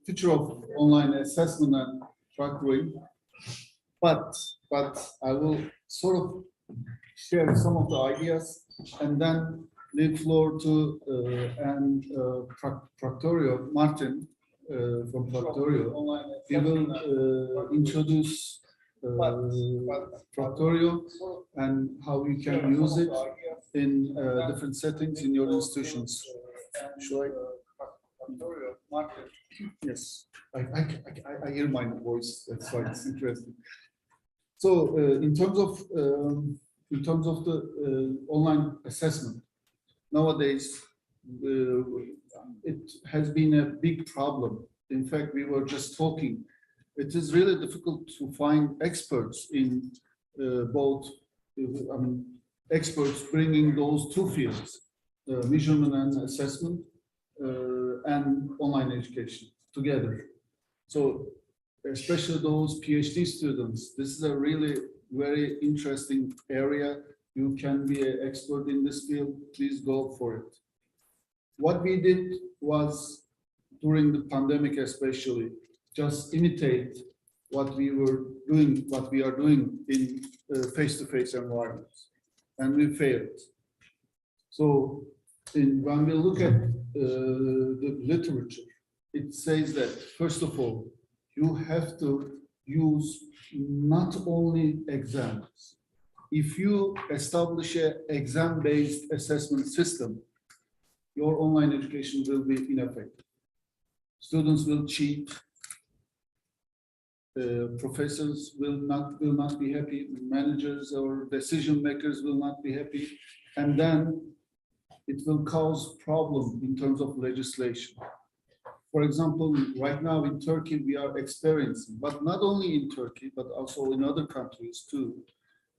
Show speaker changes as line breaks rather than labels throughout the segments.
future of online assessment and proctoring, but I will sort of share some of the ideas and then leave floor to Proctorio, Martin from Proctorio. He will introduce Proctorio and how you can use it in different settings in your institutions. Should I? Yes, I hear my voice. That's why it's interesting. So, in terms of the online assessment, nowadays it has been a big problem. In fact, we were just talking. It is really difficult to find experts in both. I mean, experts bringing those two fields, measurement and assessment, and online education together. So, especially those PhD students, this is a really very interesting area. You can be an expert in this field. Please go for it. What we did was, during the pandemic especially, just imitate what we were doing, what we are doing in face-to-face environments, and we failed. So when we look at the literature, it says that, first of all, you have to use not only exams. If you establish an exam-based assessment system, your online education will be ineffective. Students will cheat. Professors will not be happy. Managers or decision makers will not be happy, and then it will cause problem in terms of legislation. For example, right now in Turkey we are experiencing, but not only in Turkey but also in other countries too,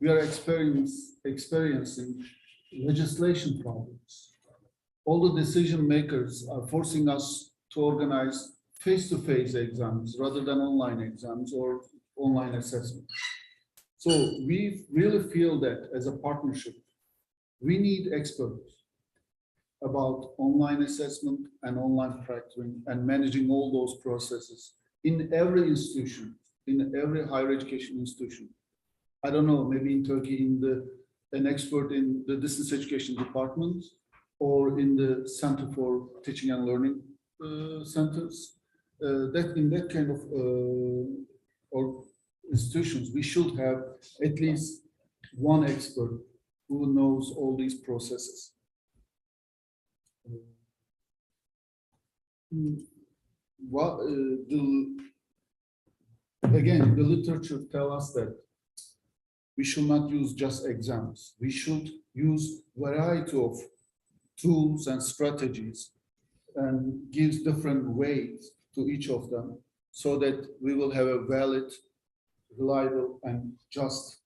we are experiencing legislation problems. All the decision makers are forcing us to organize face-to-face exams rather than online exams or online assessment. So we really feel that as a partnership, we need experts about online assessment and online proctoring and managing all those processes in every institution, in every higher education institution. I don't know, maybe in Turkey, an expert in the distance education department or in the Center for Teaching and Learning centers. That in that kind of or institutions, we should have at least one expert who knows all these processes. Again, the literature tells us that we should not use just exams. We should use variety of tools and strategies and give different weights to each of them so that we will have a valid, reliable, and just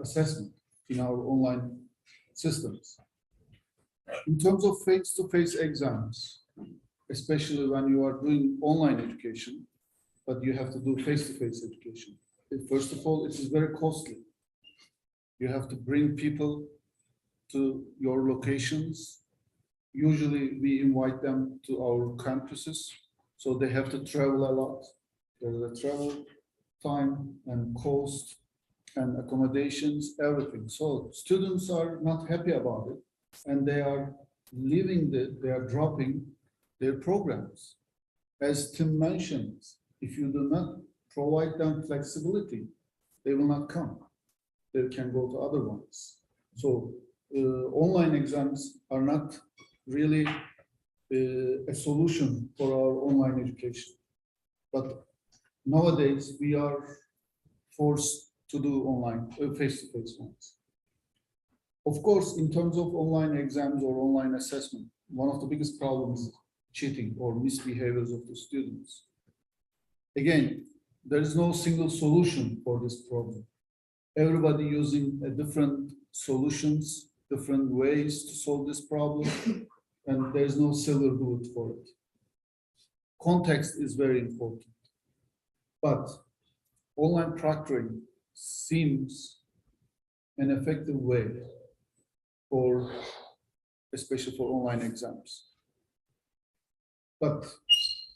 assessment in our online systems. In terms of face-to-face exams, especially when you are doing online education, but you have to do face-to-face education. First of all, it is very costly. You have to bring people to your locations. Usually we invite them to our campuses, so they have to travel a lot. There's a travel time and cost and accommodations, everything. So students are not happy about it, and they are they are dropping their programs. As Tim mentioned, if you do not provide them flexibility, they will not come. They can go to other ones. So online exams are not really a solution for our online education. But nowadays we are forced to do online, face-to-face ones. Of course, in terms of online exams or online assessment, one of the biggest problems is cheating or misbehaviors of the students. Again, there is no single solution for this problem. Everybody using different solutions, different ways to solve this problem, and there's no silver bullet for it. Context is very important, but online proctoring seems an effective way for especially for online exams. But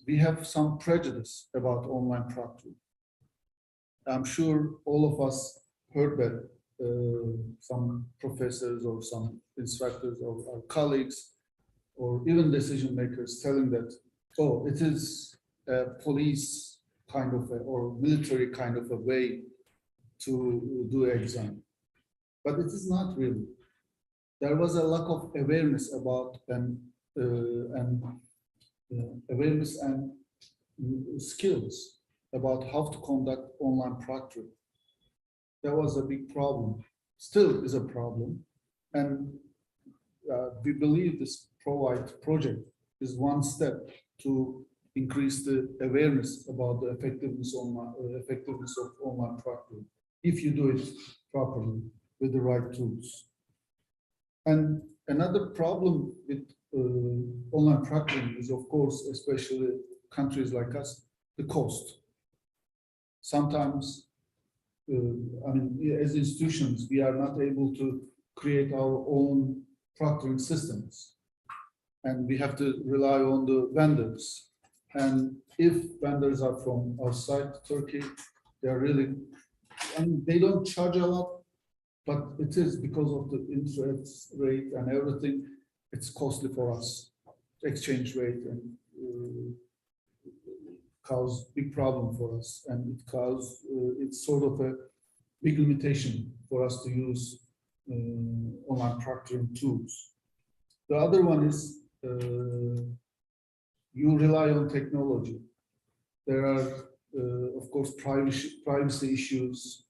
we have some prejudice about online proctoring. I'm sure all of us heard that some professors or some instructors or our colleagues or even decision makers telling that, oh, it is a police kind of or military kind of a way to do exam. But it is not really. There was a lack of awareness about awareness and skills about how to conduct online proctoring. That was a big problem, still is a problem. And we believe this project is one step to increase the awareness about the effectiveness of online proctoring, if you do it properly with the right tools. And another problem with online proctoring is, of course, especially countries like us, the cost. Sometimes, I mean, as institutions, we are not able to create our own proctoring systems, and we have to rely on the vendors. And if vendors are from outside Turkey, they are really, I mean, they don't charge a lot, but it is because of the interest rate and everything, it's costly for us, exchange rate, and cause big problem for us, and it cause it's sort of a big limitation for us to use online proctoring tools. The other one is you rely on technology. There are, of course, privacy issues,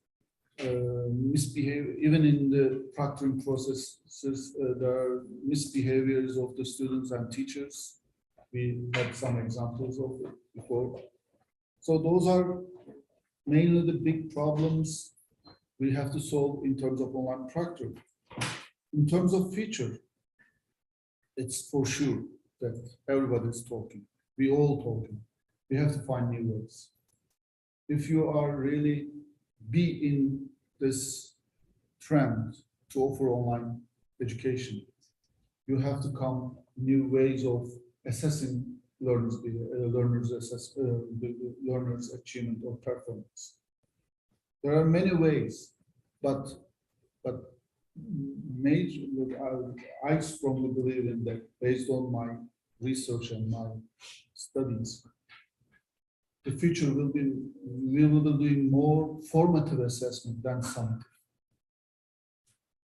misbehavior, even in the proctoring processes, there are misbehaviors of the students and teachers. We had some examples of it before. So those are mainly the big problems we have to solve in terms of online proctoring. In terms of feature, it's for sure that everybody is talking. We all talking. We have to find new ways. If you are really be in this trend to offer online education, you have to come new ways of assessing learners' achievement or performance. There are many ways, but major, I strongly believe in that, based on my research and my studies. The future will be, we will be doing more formative assessment than summative.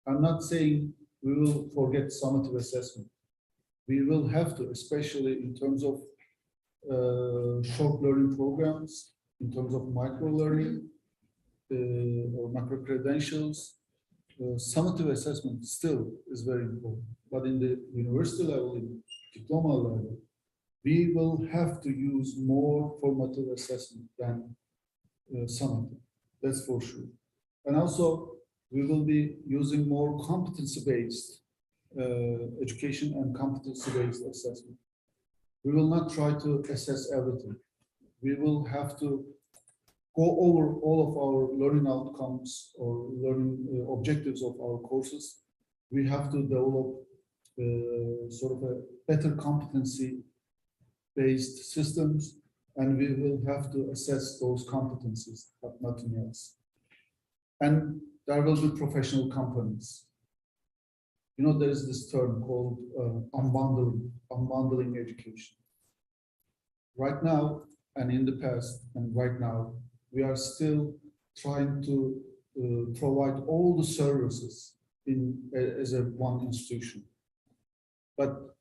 I'm not saying we will forget summative assessment. We will have to, especially in terms of short learning programs, in terms of micro learning or macro credentials. Summative assessment still is very important, but in the university level, in diploma level, we will have to use more formative assessment than summative. That's for sure. And also, we will be using more competency-based education and competency-based assessment. We will not try to assess everything. We will have to go over all of our learning outcomes or learning objectives of our courses. We have to develop sort of a better competency based systems, and we will have to assess those competencies, but nothing else. And there will be professional companies. You know, there is this term called unbundling education. Right now, and in the past, and right now, we are still trying to provide all the services as a one institution. But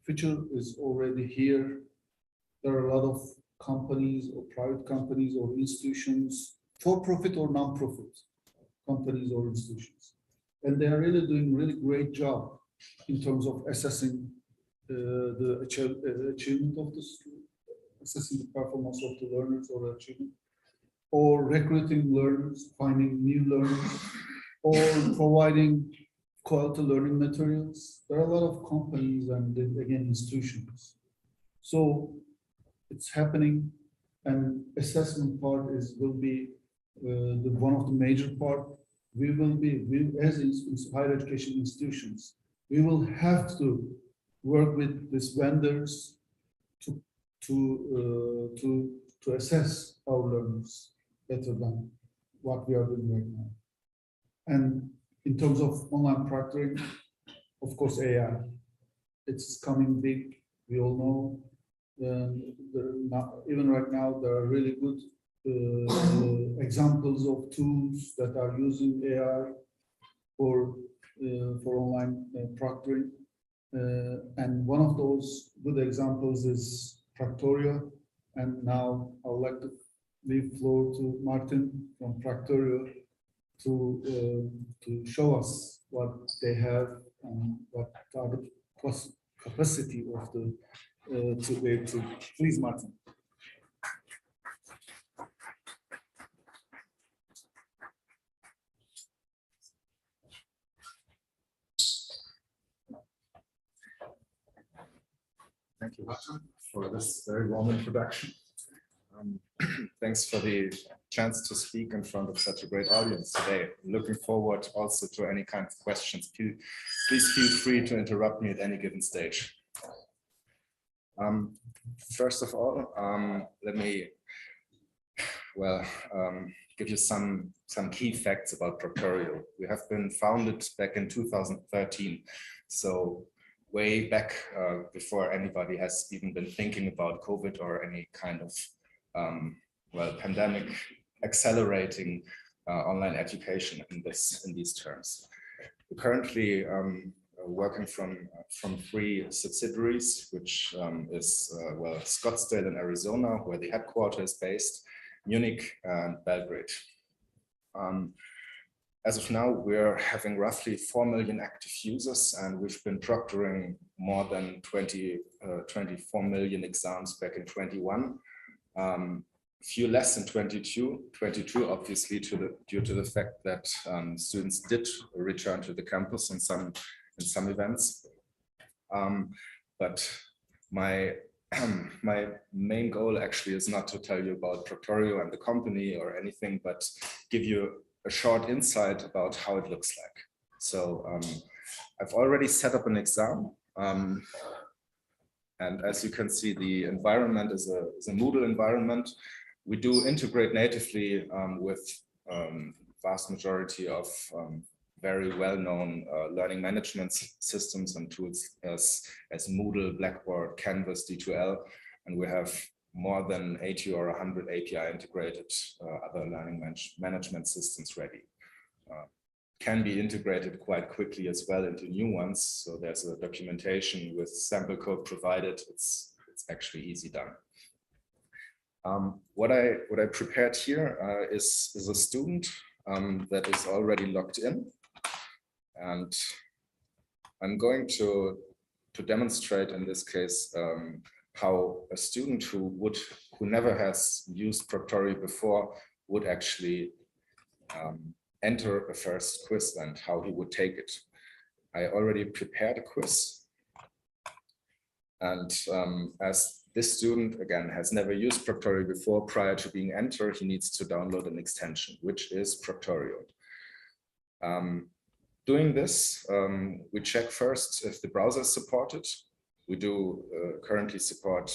future is already here. There are a lot of companies or private companies or institutions, for-profit or non-profit companies or institutions. And they are really doing really great job in terms of assessing the achievement of the student, assessing the performance of the learners or achievement, or recruiting learners, finding new learners, or providing quality learning materials. There are a lot of companies and, again, institutions. So it's happening, and assessment part will be one of the major part. We will be, as higher education institutions, we will have to work with these vendors to assess our learners better than what we are doing right now. And in terms of online proctoring, of course, AI, it's coming big. We all know. Even right now, there are really good examples of tools that are using AI for online proctoring. And one of those good examples is Proctorio. And now I would like to leave floor to Martin from Proctorio to show us what they have and what are the capacity of the to please, Martin.
Thank you, Martin, for this very warm introduction. Thanks for the chance to speak in front of such a great audience today. Looking forward also to any kind of questions. Please feel free to interrupt me at any given stage. First of all, let me give you some key facts about Proctorio. We have been founded back in 2013, so way back before anybody has even been thinking about COVID or any kind of pandemic accelerating online education in these terms. We're currently working from 3 subsidiaries, which is Scottsdale in Arizona, where the headquarters is based, Munich and Belgrade. As of now, we're having roughly 4 million active users, and we've been proctoring more than 24 million exams back in 21. Few less in 22 obviously due to the fact that students did return to the campus in some events. But my main goal actually is not to tell you about Proctorio and the company or anything, but give you a short insight about how it looks like. So I've already set up an exam. And as you can see, the environment is a Moodle environment. We do integrate natively with vast majority of very well-known learning management systems and tools as Moodle, Blackboard, Canvas, D2L, and we have more than 80 or 100 API integrated other learning management systems ready. Can be integrated quite quickly as well into new ones. So there's a documentation with sample code provided. It's actually easy done. What I prepared here is a student that is already logged in, and I'm going to demonstrate in this case how a student who never has used Proctorio before would actually enter a first quiz and how he would take it. I already prepared a quiz, and as this student, again, has never used Proctorio before, prior to being entered, he needs to download an extension, which is Proctorio. Doing this, we check first if the browser is supported. We do currently support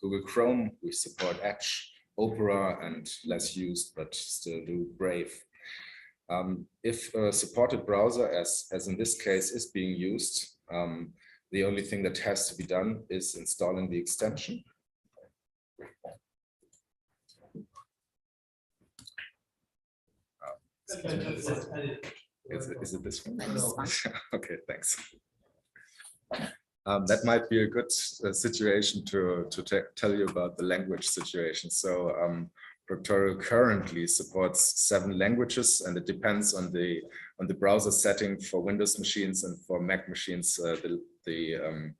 Google Chrome, we support Edge, Opera, and less used, but still do Brave. If a supported browser, as in this case, is being used, the only thing that has to be done is installing the extension. Is it this one? Okay, thanks. That might be a good situation to tell you about the language situation. So Proctorio currently supports 7 languages, and it depends on the browser setting for Windows machines, and for Mac machines the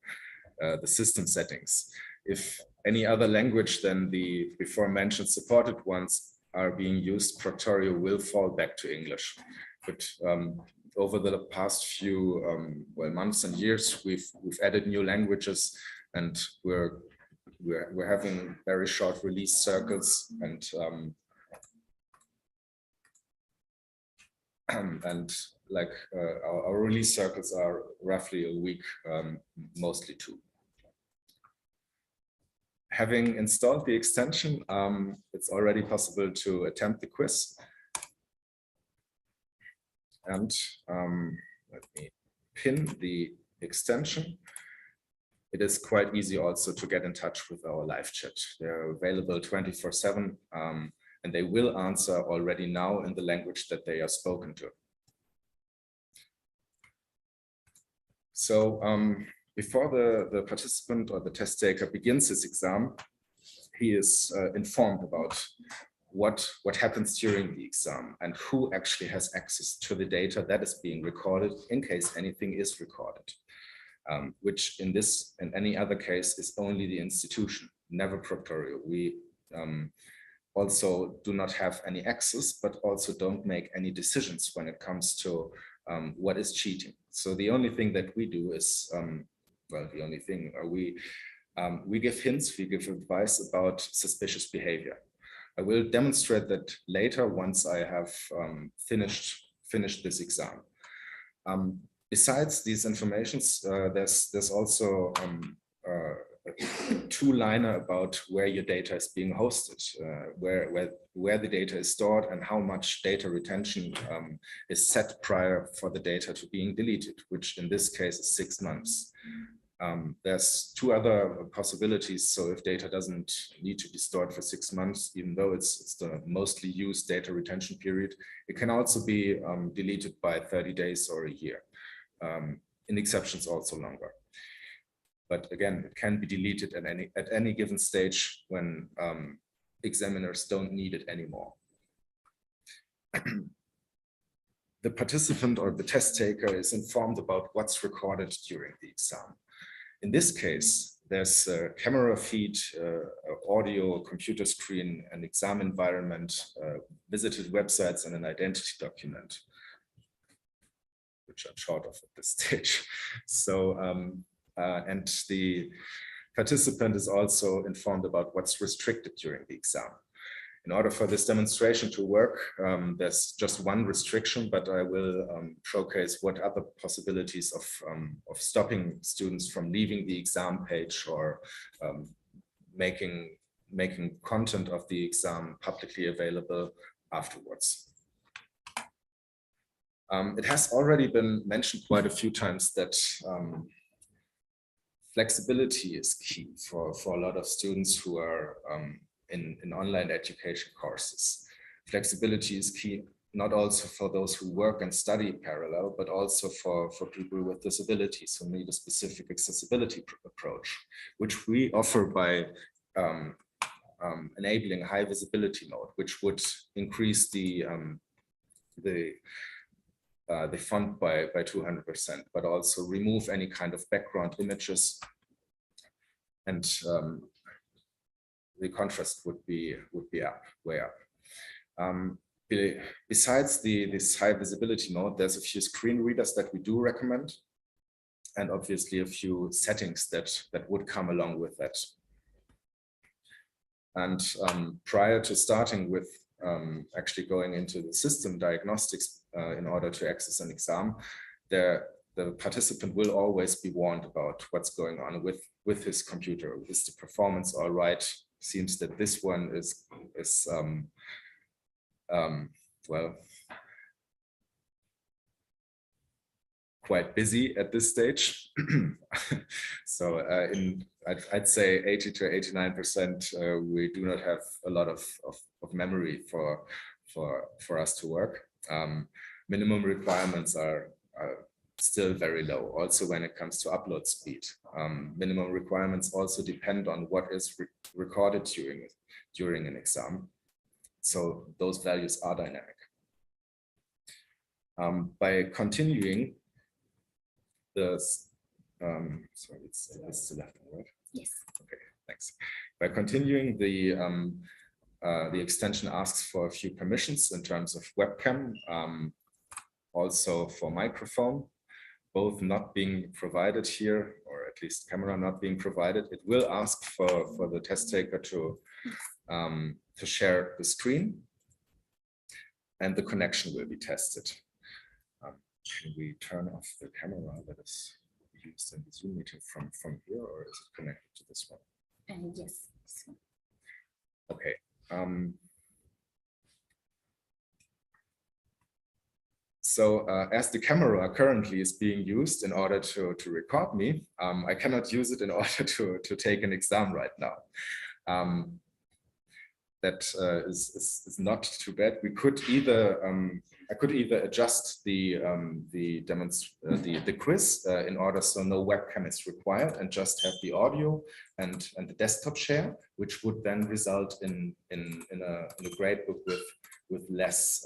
system settings. If any other language than the before mentioned supported ones are being used, Proctorio will fall back to English. But over the past few months and years, we've added new languages, and we're having very short release circles, and and like our release circles are roughly a week, mostly 2. Having installed the extension, it's already possible to attempt the quiz. And let me pin the extension. It is quite easy also to get in touch with our live chat. They're available 24/7, and they will answer already now in the language that they are spoken to. So before the participant or the test taker begins his exam, he is informed about what happens during the exam and who actually has access to the data that is being recorded in case anything is recorded, which in this and any other case is only the institution, never Proctoring. We also do not have any access, but also don't make any decisions when it comes to what is cheating. So the only thing that we do is, well, the only thing we give hints, we give advice about suspicious behavior. I will demonstrate that later once I have finished this exam. Besides these informations, there's also a 2-liner about where your data is being hosted, where the data is stored, and how much data retention is set prior for the data to being deleted, which in this case is 6 months. There's 2 other possibilities. So if data doesn't need to be stored for 6 months, even though it's the mostly used data retention period, it can also be deleted by 30 days or a year. In exceptions, also longer. But again, it can be deleted at any given stage when examiners don't need it anymore. The participant or the test taker is informed about what's recorded during the exam. In this case, there's a camera feed, audio, computer screen, an exam environment, visited websites, and an identity document, which I'm short of at this stage. So, and the participant is also informed about what's restricted during the exam. In order for this demonstration to work, there's just one restriction, but I will showcase what other possibilities of stopping students from leaving the exam page or making content of the exam publicly available afterwards. It has already been mentioned quite a few times that flexibility is key for a lot of students who are in online education courses. Flexibility is key, not also for those who work and study parallel, but also for people with disabilities who need a specific accessibility approach, which we offer by enabling high visibility mode, which would increase the font by 200%, but also remove any kind of background images, and the contrast would be up, way up. Besides this high visibility mode, there's a few screen readers that we do recommend, and obviously a few settings that would come along with that. And prior to starting with actually going into the system diagnostics in order to access an exam, the participant will always be warned about what's going on with his computer. Is the performance all right? Seems that this one is well, quite busy at this stage. So I'd say 80 to 89%, we do not have a lot of memory for us to work. Minimum requirements are still very low, also when it comes to upload speed. Minimum requirements also depend on what is recorded during an exam. So those values are dynamic. By continuing sorry, it's the left and right? Yes. Okay, thanks. By continuing, the extension asks for a few permissions in terms of webcam, also for microphone, both not being provided here, or at least camera not being provided. It will ask for the test taker to share the screen, and the connection will be tested. Can we turn off the camera that is used in the Zoom meeting from here, or is it connected to this one?
Yes. This one.
Okay. So as the camera currently is being used in order to record me, I cannot use it in order to take an exam right now. That is not too bad. We could either I could either adjust the quiz in order so no webcam is required and just have the audio and the desktop share, which would then result in a gradebook with less.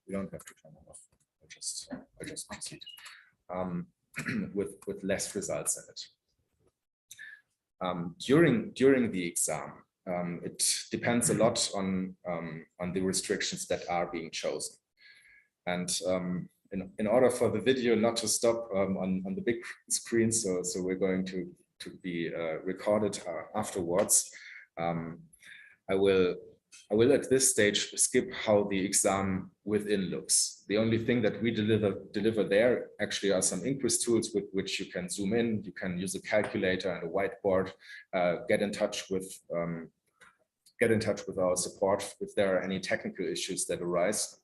We don't have to turn it off. I just proceed with less results in it. During the exam, it depends a lot on the restrictions that are being chosen. And in order for the video not to stop on the big screen, so we're going to be recorded afterwards, I will at this stage skip how the exam within looks. The only thing that we deliver there actually are some inquiz tools with which you can zoom in, you can use a calculator and a whiteboard, get in touch with our support if there are any technical issues that arise,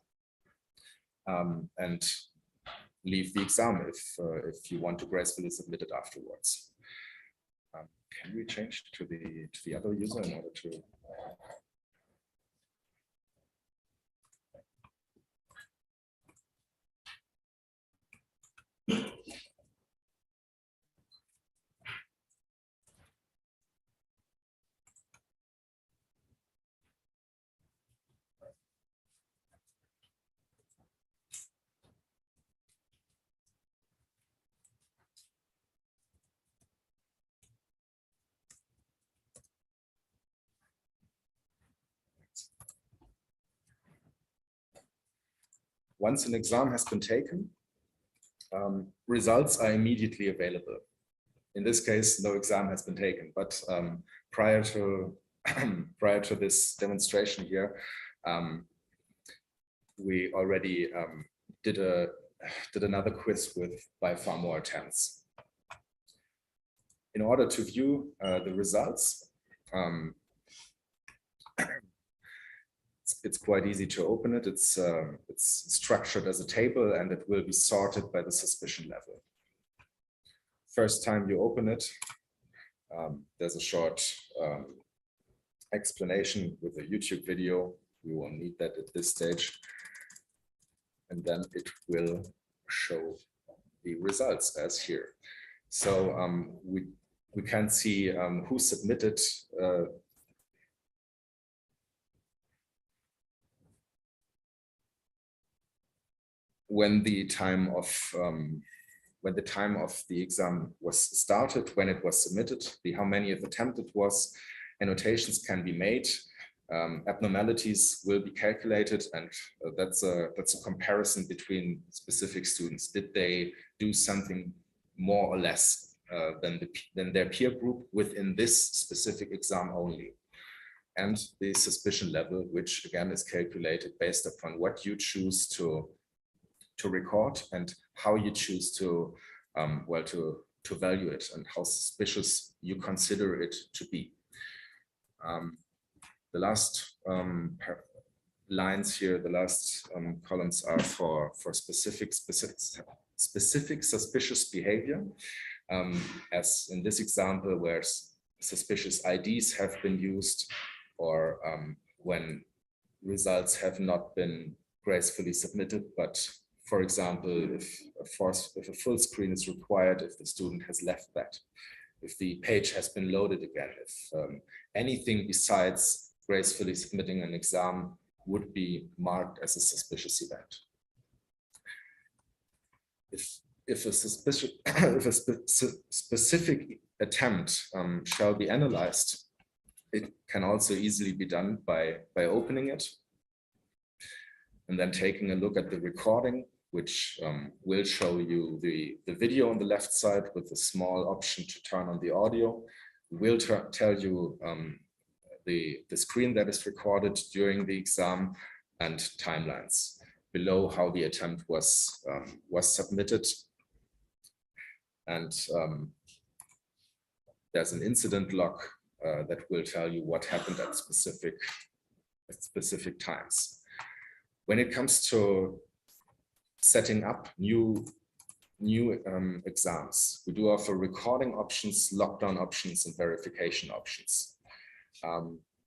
and leave the exam if you want to gracefully submit it afterwards. Can we change to the other user in order to? Once an exam has been taken, results are immediately available. In this case, no exam has been taken, but prior to this demonstration here, we already did another quiz with by far more attempts. In order to view the results, it's quite easy to open it. It's structured as a table and it will be sorted by the suspicion level. First time you open it, there's a short explanation with a YouTube video. We won't need that at this stage. And then it will show the results as here. So we can see who submitted when the time of the exam was started, when it was submitted, how many of attempts it was. Annotations can be made, abnormalities will be calculated, and that's a comparison between specific students. Did they do something more or less than their peer group within this specific exam only? And the suspicion level, which again is calculated based upon what you choose to record and how you choose to value it and how suspicious you consider it to be. The last lines here, the last columns are for specific suspicious behavior, as in this example where suspicious IDs have been used, or when results have not been gracefully submitted, but for example, if a full screen is required, if the student has left that, if the page has been loaded again, if anything besides gracefully submitting an exam would be marked as a suspicious event. If a specific attempt shall be analyzed, it can also easily be done by opening it and then taking a look at the recording, which will show you the video on the left side with a small option to turn on the audio. Will tell you the screen that is recorded during the exam and timelines. below how the attempt was submitted. And there's an incident log that will tell you what happened at specific times. When it comes to setting up new exams, we do offer recording options, lockdown options, and verification options.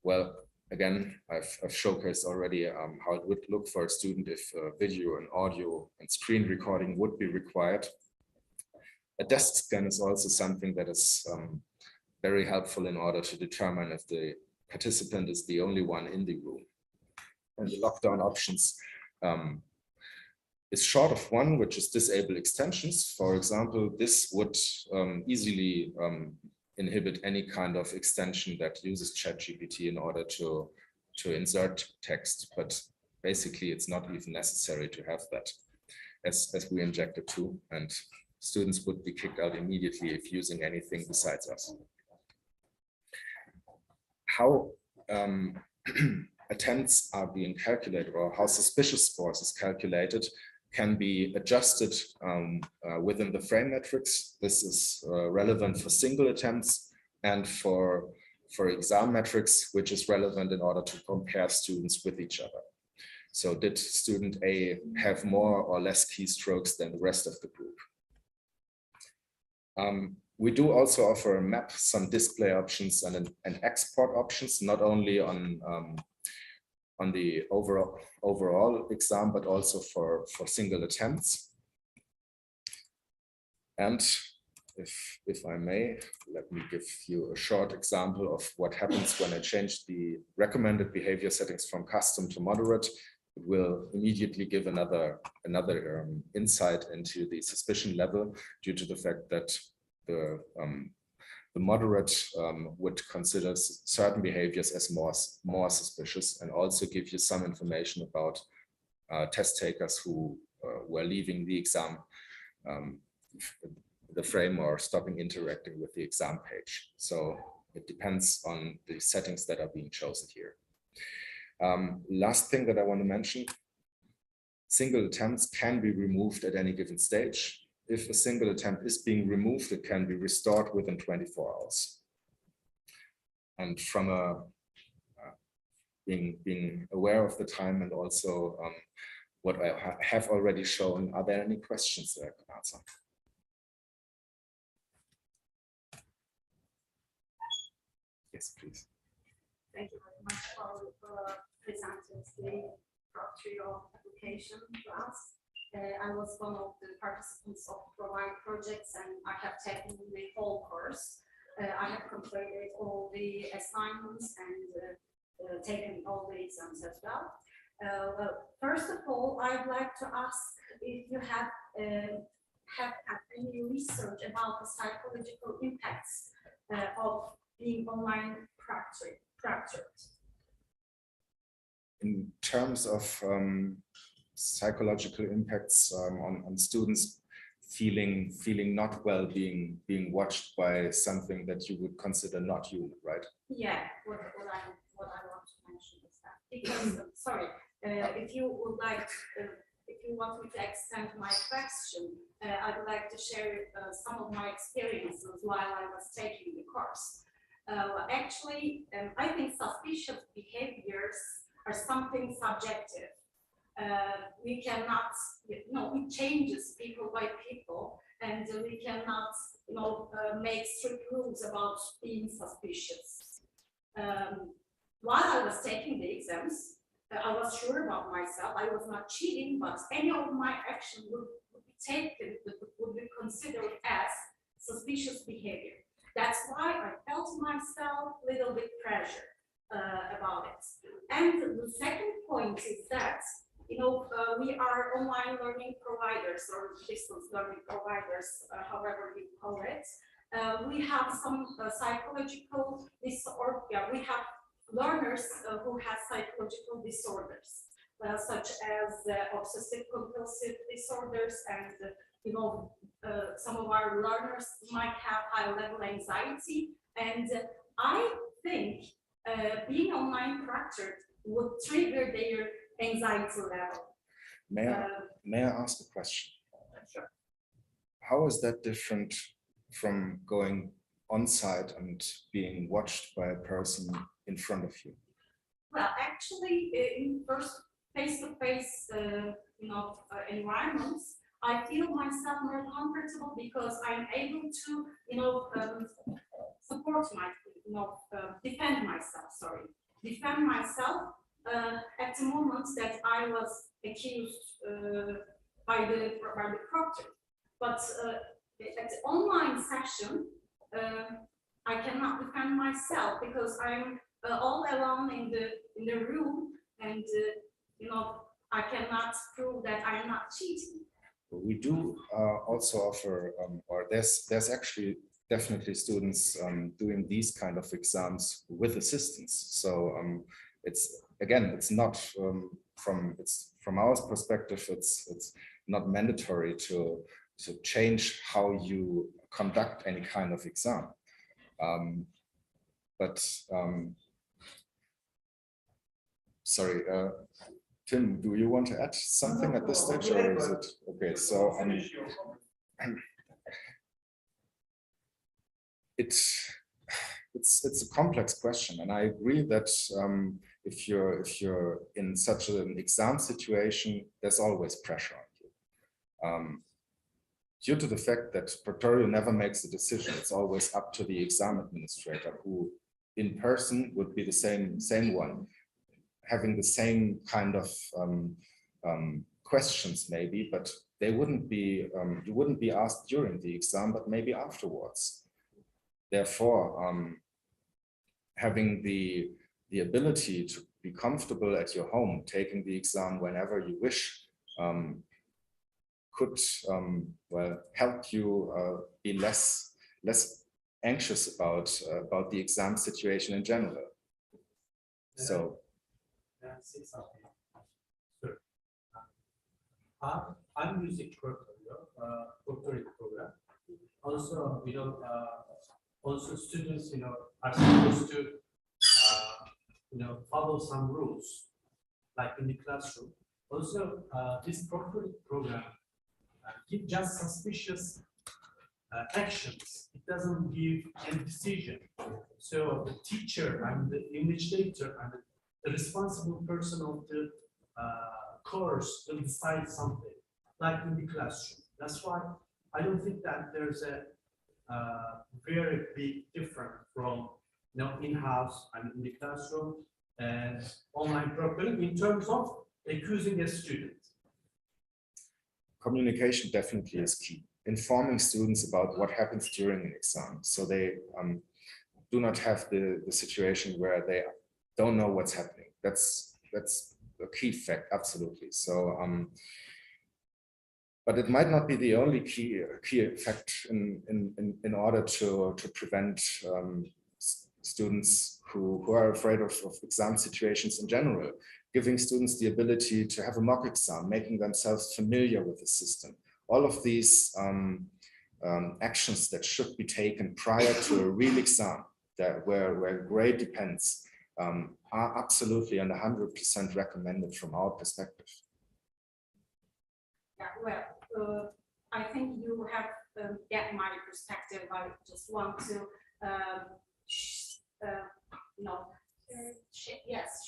Well, again, I've showcased already how it would look for a student if video and audio and screen recording would be required. A desk scan is also something that is very helpful in order to determine if the participant is the only one in the room. And the lockdown options is short of one, which is disable extensions. For example, this would easily inhibit any kind of extension that uses ChatGPT in order to insert text, but basically it's not even necessary to have that as we inject it to, and students would be kicked out immediately if using anything besides us. How attempts are being calculated, or how suspicious scores is calculated, can be adjusted within the frame metrics. This is relevant for single attempts and for exam metrics, which is relevant in order to compare students with each other. So did student A have more or less keystrokes than the rest of the group? We do also offer a map, some display options and export options, not only on the overall exam, but also for single attempts. And if I may, let me give you a short example of what happens when I change the recommended behavior settings from custom to moderate. It will immediately give another insight into the suspicion level, due to the fact that the moderate would consider certain behaviors as more suspicious, and also give you some information about test takers who were leaving the exam, the frame, or stopping interacting with the exam page. So it depends on the settings that are being chosen here. Last thing that I want to mention, single attempts can be removed at any given stage. If a single attempt is being removed, it can be restored within 24 hours. And from being aware of the time, and also what I have already shown, are there any questions that I can answer? Yes, please.
Thank you very much for presenting the Proctoring application to us. I was one of the participants of Provide projects, and I have taken the whole course. I have completed all the assignments and taken all the exams as well. Well, first of all, I'd like to ask if you have any research about the psychological impacts of being online proctored.
In terms of psychological impacts on students feeling not well, being watched by something that you would consider not human, right?
Yeah, what I want to mention is that, because sorry, if you would like if you want me to extend my question, I would like to share some of my experiences while I was taking the course. Actually, I think suspicious behaviors are something subjective. We cannot, it changes people by people, and we cannot, make strict rules about being suspicious. While I was taking the exams, I was sure about myself. I was not cheating, but any of my action would be taken, would be considered as suspicious behavior. That's why I felt myself a little bit pressure about it. And the second point is that, we are online learning providers, or distance learning providers, however you call it. We have some psychological disorder. Yeah, we have learners who have psychological disorders, such as obsessive compulsive disorders, and some of our learners might have high-level anxiety. And I think being online proctored would trigger their anxiety level.
May I ask a question?
Sure.
How is that different from going on site and being watched by a person in front of you?
Well, actually, in first face-to-face, environments, I feel myself more comfortable because I'm able to, support my, defend myself. Sorry, defend myself at the moment that I was accused by the proctor. But at the online session, I cannot defend myself because I'm all alone in the room, and I cannot prove that I'm not cheating.
We do also offer, or there's actually definitely students doing these kind of exams with assistance. So it's not from our perspective, it's not mandatory to change how you conduct any kind of exam. Sorry, Tim, do you want to add something at this stage, or is it okay? So it's a complex question, and I agree that if you're in such an exam situation, there's always pressure on you. Due to the fact that Proctoring never makes a decision, it's always up to the exam administrator, who in person would be the same one, having the same kind of questions maybe, but they wouldn't be you wouldn't be asked during the exam, but maybe afterwards. Therefore, having the ability to be comfortable at your home, taking the exam whenever you wish, could well help you be less anxious about the exam situation in general. So.
Say something. Sure. I'm using Proctoring program. Also, also students, are supposed to, follow some rules, like in the classroom. Also, this Proctoring program give just suspicious actions. It doesn't give any decision. So the teacher and the invigilator and the responsible person of the course will decide something, like in the classroom. That's why I don't think that there's a very big difference from in-house and in the classroom and online proctoring in terms of accusing a student.
Communication definitely is key. Informing students about what happens during an exam, so they do not have the situation where they don't know what's happening. That's a key fact, absolutely. So, but it might not be the only key fact in order to prevent students who are afraid of exam situations in general. Giving students the ability to have a mock exam, making themselves familiar with the system. All of these actions that should be taken prior to a real exam, that where grade depends, are absolutely and 100% recommended from our perspective.
Yeah, well, I think you have get my perspective. I just want to,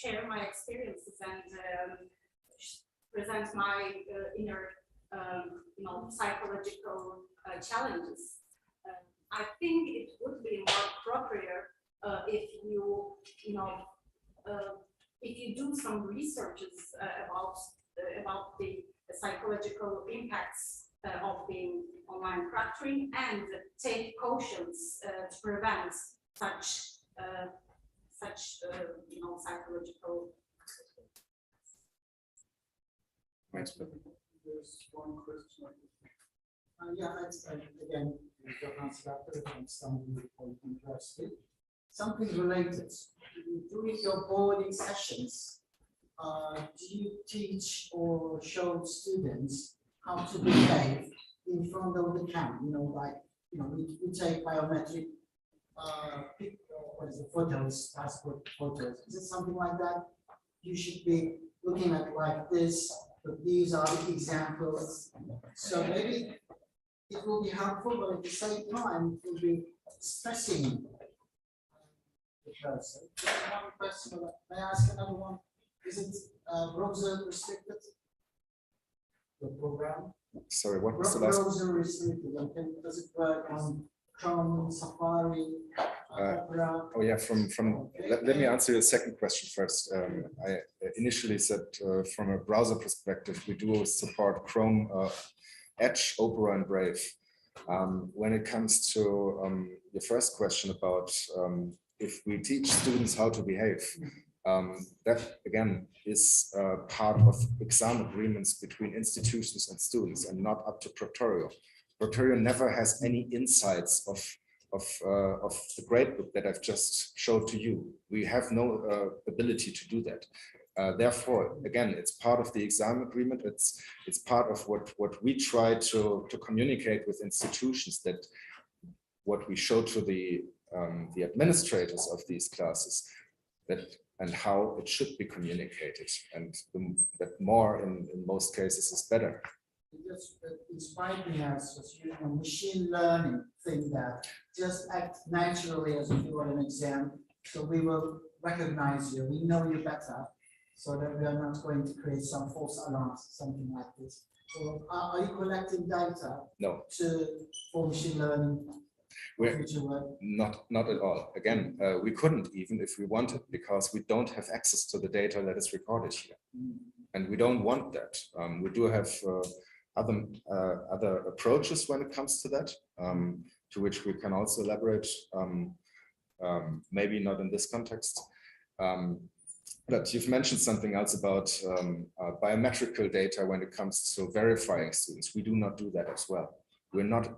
share my experiences and present my inner, psychological challenges. I think it would be more appropriate if you do some researches about the psychological impacts of being online proctoring and take cautions to prevent such psychological.
There's one question. Again, and some people interested. Something related. During your boarding sessions, do you teach or show students how to behave in front of the camera? We take biometric photos, passport photos. Is it something like that? You should be looking at like this but these are the examples. So maybe it will be helpful, but at the same time, it will be stressing the person. Just one question, may I ask another one? Is it browser restricted? The program?
Sorry, what was the last?
Browser restricted, and does it work on Chrome, Safari, Opera?
Oh yeah, let me answer your second question first. I initially said from a browser perspective, we do support Chrome, Edge, Opera, and Brave. When it comes to your first question about if we teach students how to behave, that again is part of exam agreements between institutions and students and not up to Proctoring. Proctoring never has any insights of the gradebook that I've just showed to you. We have no ability to do that. Therefore, again, it's part of the exam agreement. It's part of what we try to communicate with institutions, that what we show to the administrators of these classes, that and how it should be communicated, and that more in most cases is better.
Just inspired me as was using a machine learning thing that just act naturally as if you were an exam. So we will recognize you, we know you better, so that we are not going to create some false alarms, something like this. So are you collecting data?
No.
For machine learning?
We're not at all. Again, we couldn't even if we wanted, because we don't have access to the data that is recorded here, and we don't want that. We do have other approaches when it comes to that, to which we can also elaborate. Maybe not in this context, but you've mentioned something else about biometrical data when it comes to verifying students. We do not do that as well. We're not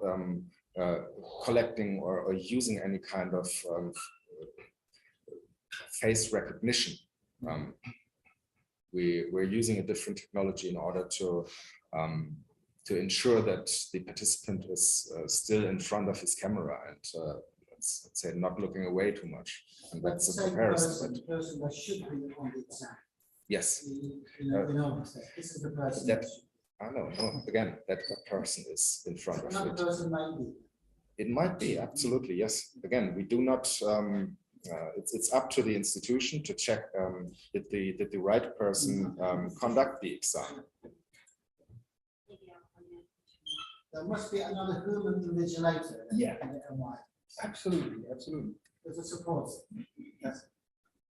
collecting or using any kind of face recognition. We're using a different technology in order to ensure that the participant is still in front of his camera and let's say not looking away too much. And that's a comparison.
The person that should be on the exam.
Yes.
This is the person.
That, I know. Again, that person is in front of
another
it.
person might be.
It might be, absolutely, yes. Again, we do not, it's up to the institution to check did the right person conduct the exam.
There must be another human invigilator.
Yeah. Absolutely.
There's a support.
Yes.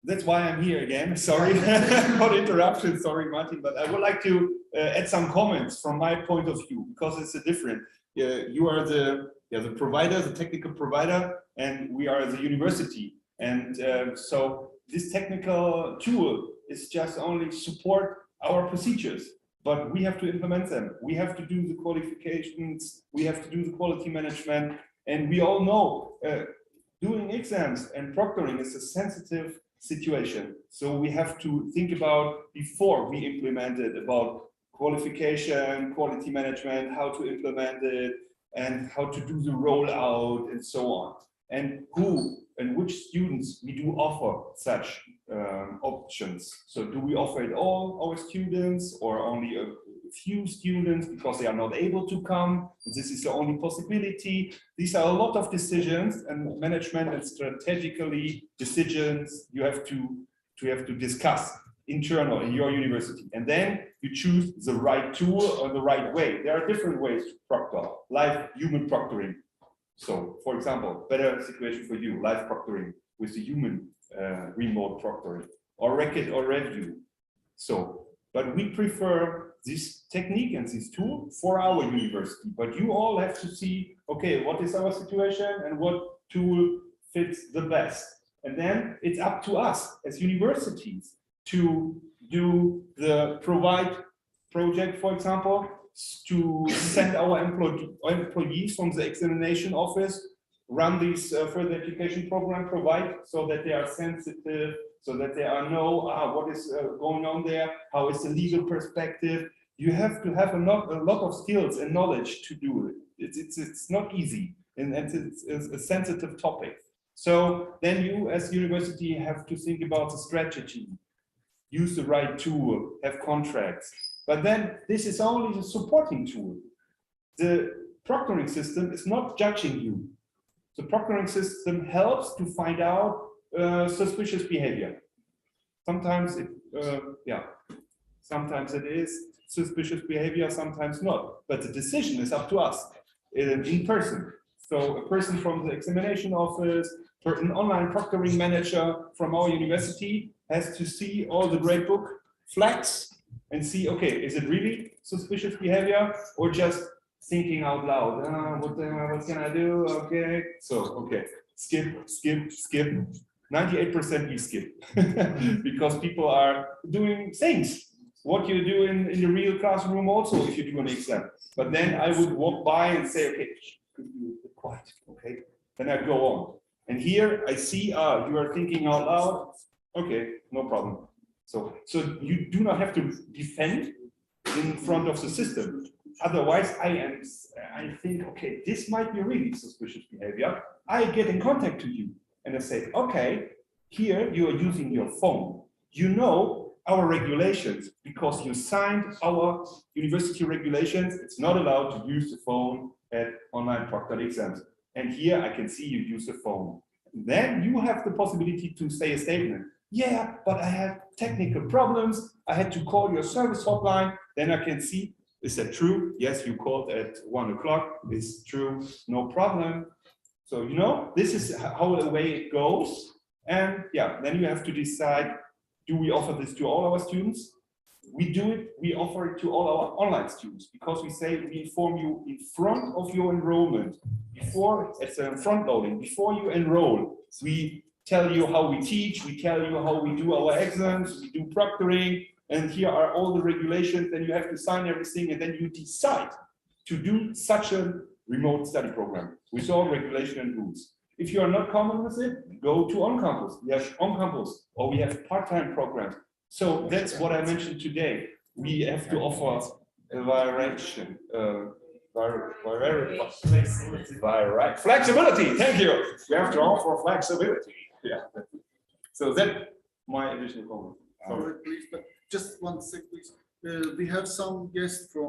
That's why I'm here again. Sorry for the interruption. Sorry, Martin, but I would like to add some comments from my point of view, because it's a different. You are the provider, the technical provider, and we are the university. And so this technical tool is just only support our procedures, but we have to implement them. We have to do the qualifications. We have to do the quality management. And we all know doing exams and proctoring is a sensitive situation. So we have to think about before we implement it, about qualification, quality management, how to implement it, and how to do the rollout and so on. And who and which students we do offer such options. So do we offer it all our students or only a few students because they are not able to come? This is the only possibility. These are a lot of decisions and management and strategically decisions you have to discuss internal in your university. And then you choose the right tool or the right way. There are different ways to proctor, like human proctoring. So, for example, better situation for you, live proctoring with the human remote proctoring, or record or review. So, but we prefer this technique and this tool for our university. But you all have to see, okay, what is our situation and what tool fits the best. And then it's up to us as universities to do the provide project, for example, to send our employees from the examination office, run these further education program, provide so that they are sensitive, so that they are know what is going on there, how is the legal perspective. You have to have a lot of skills and knowledge to do it. It's not easy, and it's a sensitive topic. So then you as university have to think about the strategy, use the right tool, have contracts. But then this is only the supporting tool. The proctoring system is not judging you. The proctoring system helps to find out suspicious behavior. Sometimes sometimes it is suspicious behavior, sometimes not. But the decision is up to us in person. So a person from the examination office, an online proctoring manager from our university has to see all the grade book flags and see, okay, is it really suspicious behavior or just thinking out loud? What can I do? Okay, so okay, skip. 98% we skip because people are doing things. What you do in the real classroom also if you do an exam. But then I would walk by and say, okay, could you be quiet? Okay, then I go on. And here I see, you are thinking out loud. Okay, no problem. So you do not have to defend in front of the system. Otherwise, I think, okay, this might be really suspicious behavior. I get in contact to you and I say, okay, here you are using your phone. You know our regulations because you signed our university regulations. It's not allowed to use the phone at online proctored exams. And here I can see you use the phone. Then you have the possibility to say a statement. Yeah, but I have technical problems. I had to call your service hotline. Then I can see, is that true? Yes, you called at 1 o'clock. It's true, no problem. So, you know, this is how the way it goes. And yeah, then you have to decide, do we offer this to all our students? We do it, we offer it to all our online students because we say we inform you in front of your enrollment, before it's a front loading, before you enroll. We tell you how we teach, we tell you how we do our exams, we do proctoring, and here are all the regulations, then you have to sign everything, and then you decide to do such a remote study program with all regulation and rules. If you are not common with it, go to on-campus. We have on-campus, or we have part-time programs. So that's what I mentioned today. We have to offer a variation, flexibility. Thank you. We have to offer flexibility. Yeah. So that's my additional comment.
Sorry, please, but just one sec, please. We have some guests from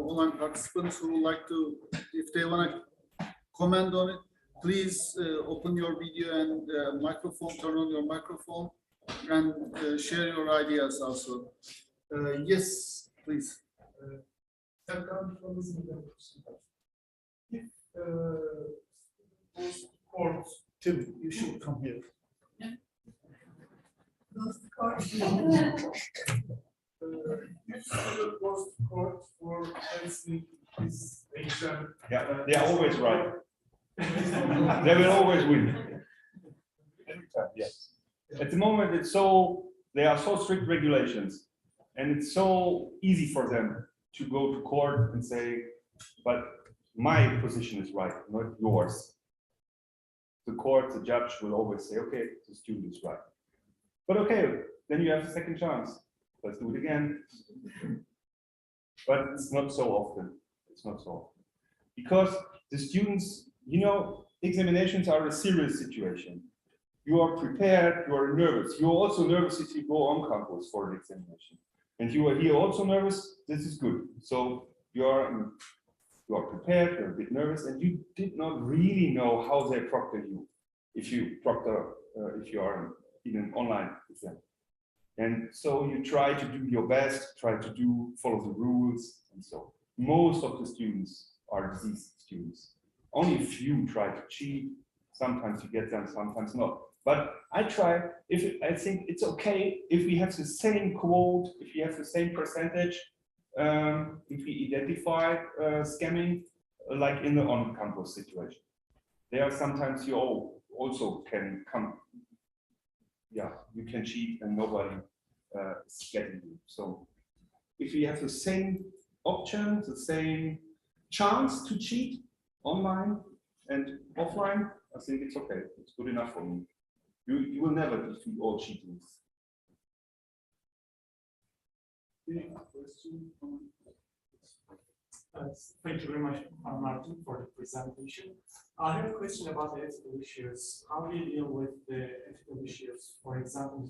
online participants who would like to, if they want to comment on it, please open your video and microphone, turn on your microphone and share your ideas also. Yes, please. Tim, you should come here.
Court for answering this exam.
Yeah, they are always right. They will always win. Every time, yes. At the moment, they are so strict regulations, and it's so easy for them to go to court and say, but my position is right, not yours. The court, the judge will always say, okay, the student is right. But okay, then you have a second chance. Let's do it again. But it's not so often. It's not so often. Because the students, you know, examinations are a serious situation. You are prepared, you are nervous. You are also nervous if you go on campus for an examination. And you are here also nervous, this is good. So you are prepared, you're a bit nervous, and you did not really know how they proctor you if you proctor, if you are in an online exam. And so you try to do your best, try to follow the rules, and so most of the students are these students. Only a few try to cheat. Sometimes you get them, sometimes not. But I try, I think it's okay if we have the same quote, if we have the same percentage, if we identify scamming, like in the on-campus situation. There are sometimes you also can come, yeah, you can cheat and nobody is getting you. So if we have the same option, the same chance to cheat online and offline, I think it's okay. It's good enough for me. You will never defeat all cheatings.
Thank you very much, Martin, for the presentation. I have a question about the ethical issues. How do you deal with the ethical issues? For example,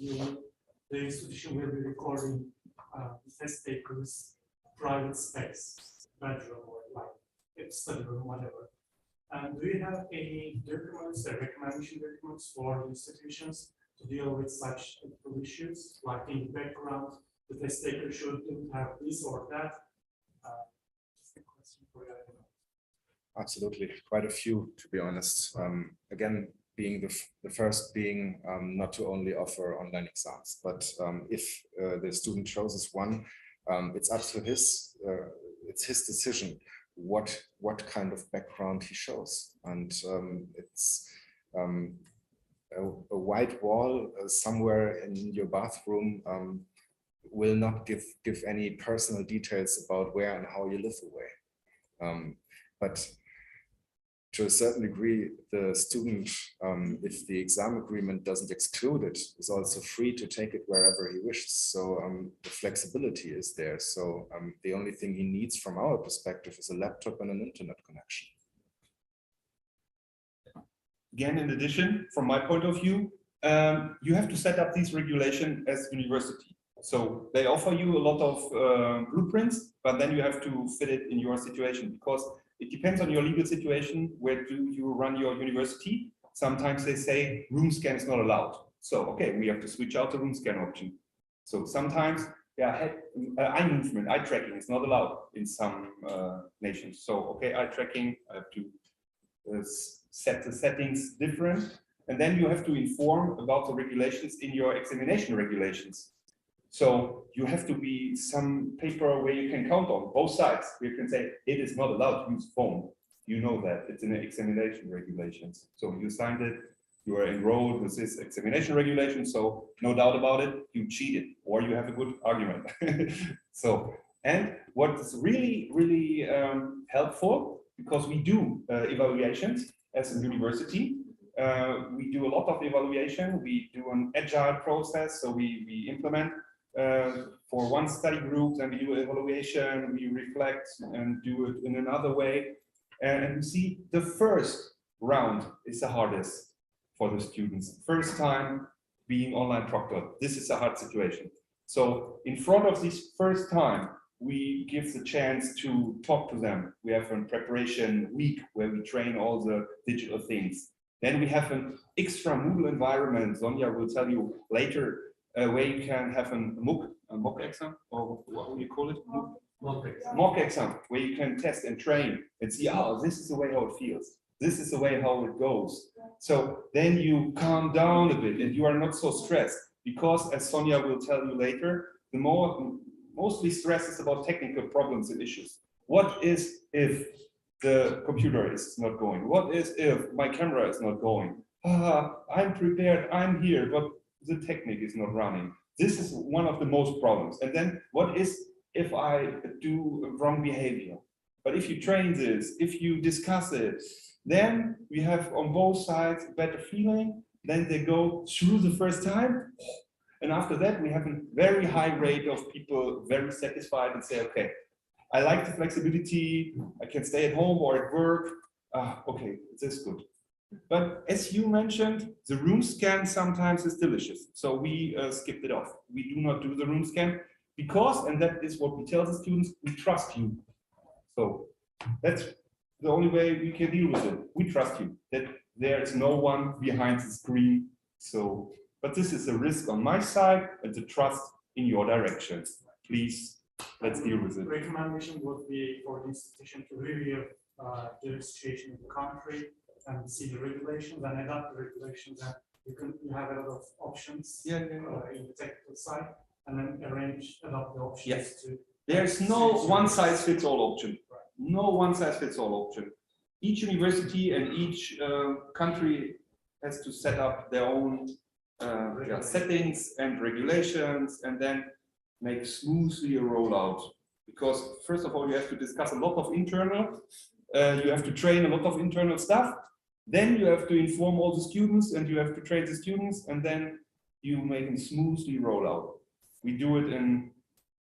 the institution will be recording the test takers private space, bedroom or like a study room, whatever. And do you have any documents, recommendation documents for institutions to deal with such issues, like in the background, the test taker should have this or that? Just a question for you.
Absolutely, quite a few, to be honest. Again, being the first being not to only offer online exams, but if the student chooses one, it's up to it's his decision what kind of background he shows. And it's a white wall somewhere in your bathroom will not give any personal details about where and how you live away. But to a certain degree, the student, if the exam agreement doesn't exclude it, is also free to take it wherever he wishes. So the flexibility is there. So the only thing he needs from our perspective is a laptop and an internet connection.
Again, in addition, from my point of view, you have to set up these regulations as university. So they offer you a lot of blueprints, but then you have to fit it in your situation, because it depends on your legal situation. Where do you run your university? Sometimes they say room scan is not allowed. So, okay, we have to switch out the room scan option. So sometimes, yeah, eye movement, eye tracking is not allowed in some nations. So, okay, eye tracking, I have to set the settings different. And then you have to inform about the regulations in your examination regulations. So you have to be some paper where you can count on both sides. You can say it is not allowed to use phone. You know that it's in the examination regulations. So you signed it, you are enrolled with this examination regulation. So no doubt about it, you cheated or you have a good argument. So, and what is really, really helpful, because we do evaluations as a university. We do a lot of evaluation. We do an agile process. So we implement for one study group, and we do evaluation, we reflect and do it in another way. And you see, the first round is the hardest for the students. First time being online proctor, this is a hard situation. So in front of this first time, we give the chance to talk to them. We have a preparation week where we train all the digital things. Then we have an extra Moodle environment. Sonja will tell you later, where you can have a mock exam, or what do you call it? Mock exam, where you can test and train and see, oh, this is the way how it feels. This is the way how it goes. So then you calm down a bit and you are not so stressed, because as Sonja will tell you later, mostly stress is about technical problems and issues. What is if the computer is not going? What is if my camera is not going? I'm prepared, I'm here, but the technique is not running. This is one of the most problems. And then what is if I do wrong behavior? But if you train this, if you discuss it, then we have on both sides a better feeling. Then they go through the first time. And after that, we have a very high rate of people very satisfied and say, okay, I like the flexibility. I can stay at home or at work. Okay, this is good. But as you mentioned, the room scan sometimes is delicious. So we skipped it off. We do not do the room scan because, and that is what we tell the students, we trust you. So that's the only way we can deal with it. We trust you, that there is no one behind the screen. So, but this is a risk on my side and the trust in your direction. Please, let's deal with it.
Recommendation would be for the institution to review the situation in the country and see the regulations and adapt the regulations, and you have a lot of options in the technical side, and then adopt the options to.
There's no one size fits all option. No one size fits all option. Each university and each country has to set up their own settings and regulations, and then make smoothly a rollout. Because first of all, you have to discuss a lot of internal, you have to train a lot of internal stuff. Then you have to inform all the students and you have to train the students, and then you make them smoothly roll out. We do it in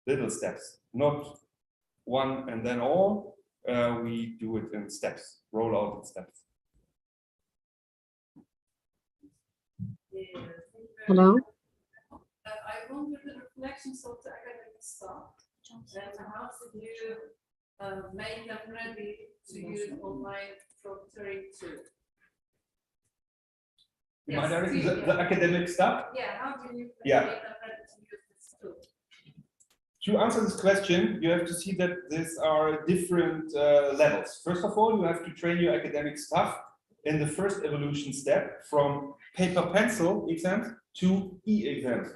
little steps, not one and then all. We do it in steps, roll out in steps.
Hello.
I wonder the reflections of the academic staff.
Then how should you make them ready to use online proctoring tool?
My direction,
Yes,
the academic stuff.
Yeah, how do you
Yeah.
make them ready to use this tool?
To answer this question, you have to see that these are different levels. First of all, you have to train your academic staff in the first evolution step from paper pencil exams to e-exams.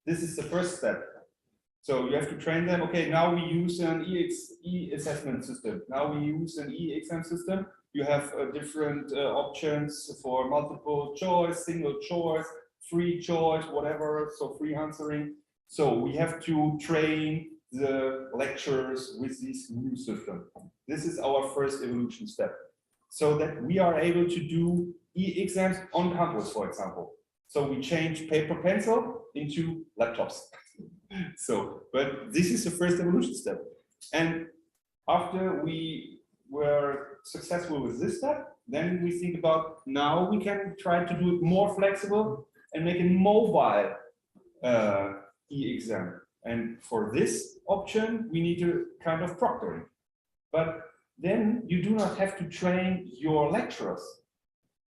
This is the first step. So you have to train them. Okay, now we use an e-assessment system. Now we use an e-exam system. You have different options for multiple choice, single choice, free choice, whatever. So free answering. So we have to train the lecturers with this new system. This is our first evolution step. So that we are able to do e-exams on campus, for example. So we change paper pencil into laptops. So, but this is the first evolution step. And after we were successful with this step, then we think about now we can try to do it more flexible and make a mobile e-exam. And for this option, we need to kind of proctoring. But then you do not have to train your lecturers.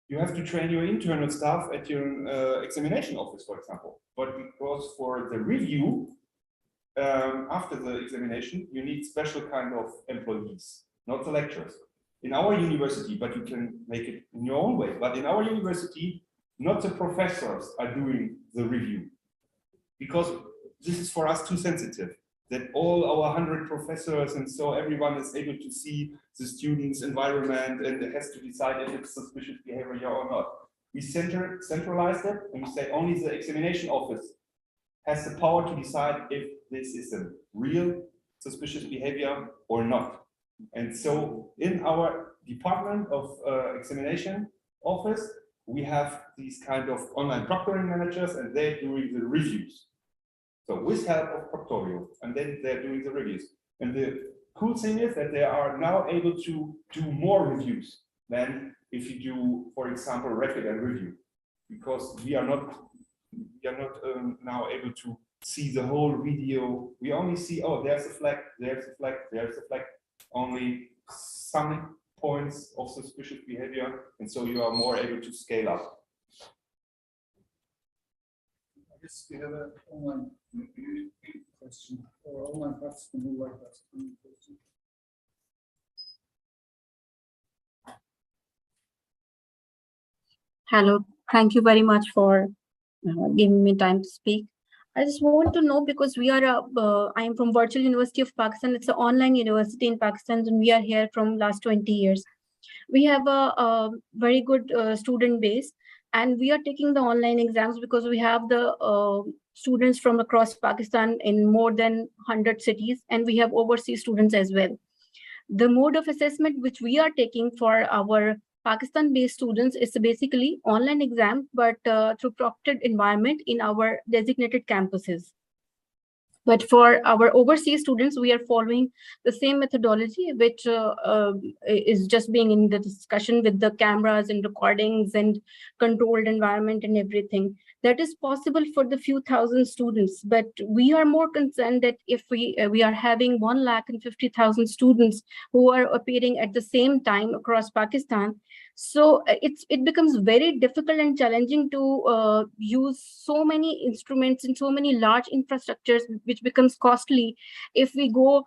You have to train your internal staff at your examination office, for example. But because for the review, after the examination, you need special kind of employees, not the lecturers. In our university, but you can make it in your own way. But in our university, not the professors are doing the review, because this is for us too sensitive. That all our 100 professors and so everyone is able to see the students' environment and it has to decide if it's suspicious behavior or not. We centralize it and we say only the examination office has the power to decide if this is a real suspicious behavior or not. And so in our department of examination office, we have these kind of online proctoring managers and they're doing the reviews. So with help of Proctoring, and then they're doing the reviews. And the cool thing is that they are now able to do more reviews than if you do, for example, rapid and review, because we are not now able to see the whole video. We only see, oh, there's a flag, there's a flag, there's a flag, only some points of suspicious behavior, and so you are more able to scale up.
I guess we have an online question or online participant who would like to ask a question.
Hello, thank you very much for giving me time to speak. I just want to know, because we are, I am from Virtual University of Pakistan. It's an online university in Pakistan, and we are here from last 20 years. We have a very good student base, and we are taking the online exams because we have the students from across Pakistan in more than 100 cities, and we have overseas students as well. The mode of assessment which we are taking for our Pakistan-based students is basically online exam, but through proctored environment in our designated campuses. But for our overseas students, we are following the same methodology, which is just being in the discussion with the cameras and recordings and controlled environment and everything. That is possible for the few thousand students, but we are more concerned that if we are having 150,000 students who are appearing at the same time across Pakistan, so it becomes very difficult and challenging to use so many instruments and so many large infrastructures, which becomes costly if we go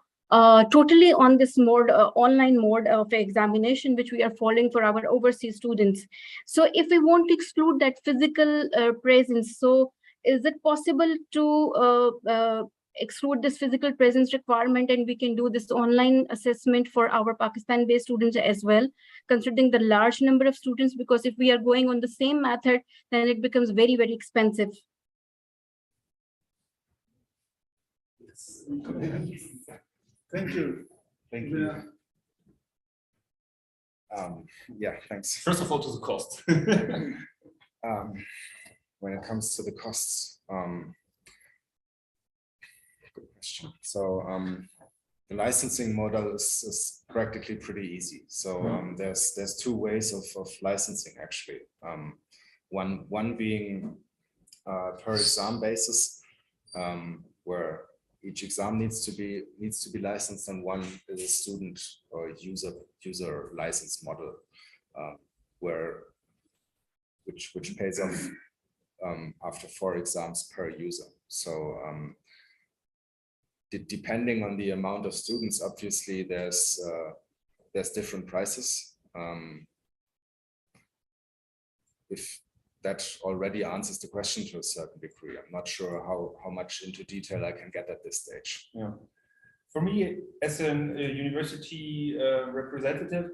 totally on this mode, online mode of examination, which we are following for our overseas students. So if we want to exclude that physical presence, so is it possible to exclude this physical presence requirement, and we can do this online assessment for our Pakistan-based students as well, considering the large number of students? Because if we are going on the same method, then it becomes very, very expensive.
Thank you.
Thank you.
Yeah, thanks.
First of all, to the cost.
When it comes to the costs, good question. So the licensing model is practically pretty easy. So there's two ways of licensing actually. One being per exam basis, where each exam needs to be licensed, and one is a student or user license model, which pays off after 4 exams per user. So depending on the amount of students, obviously there's different prices. If that already answers the question to a certain degree, I'm not sure how much into detail I can get at this stage.
Yeah. For me, as a university representative,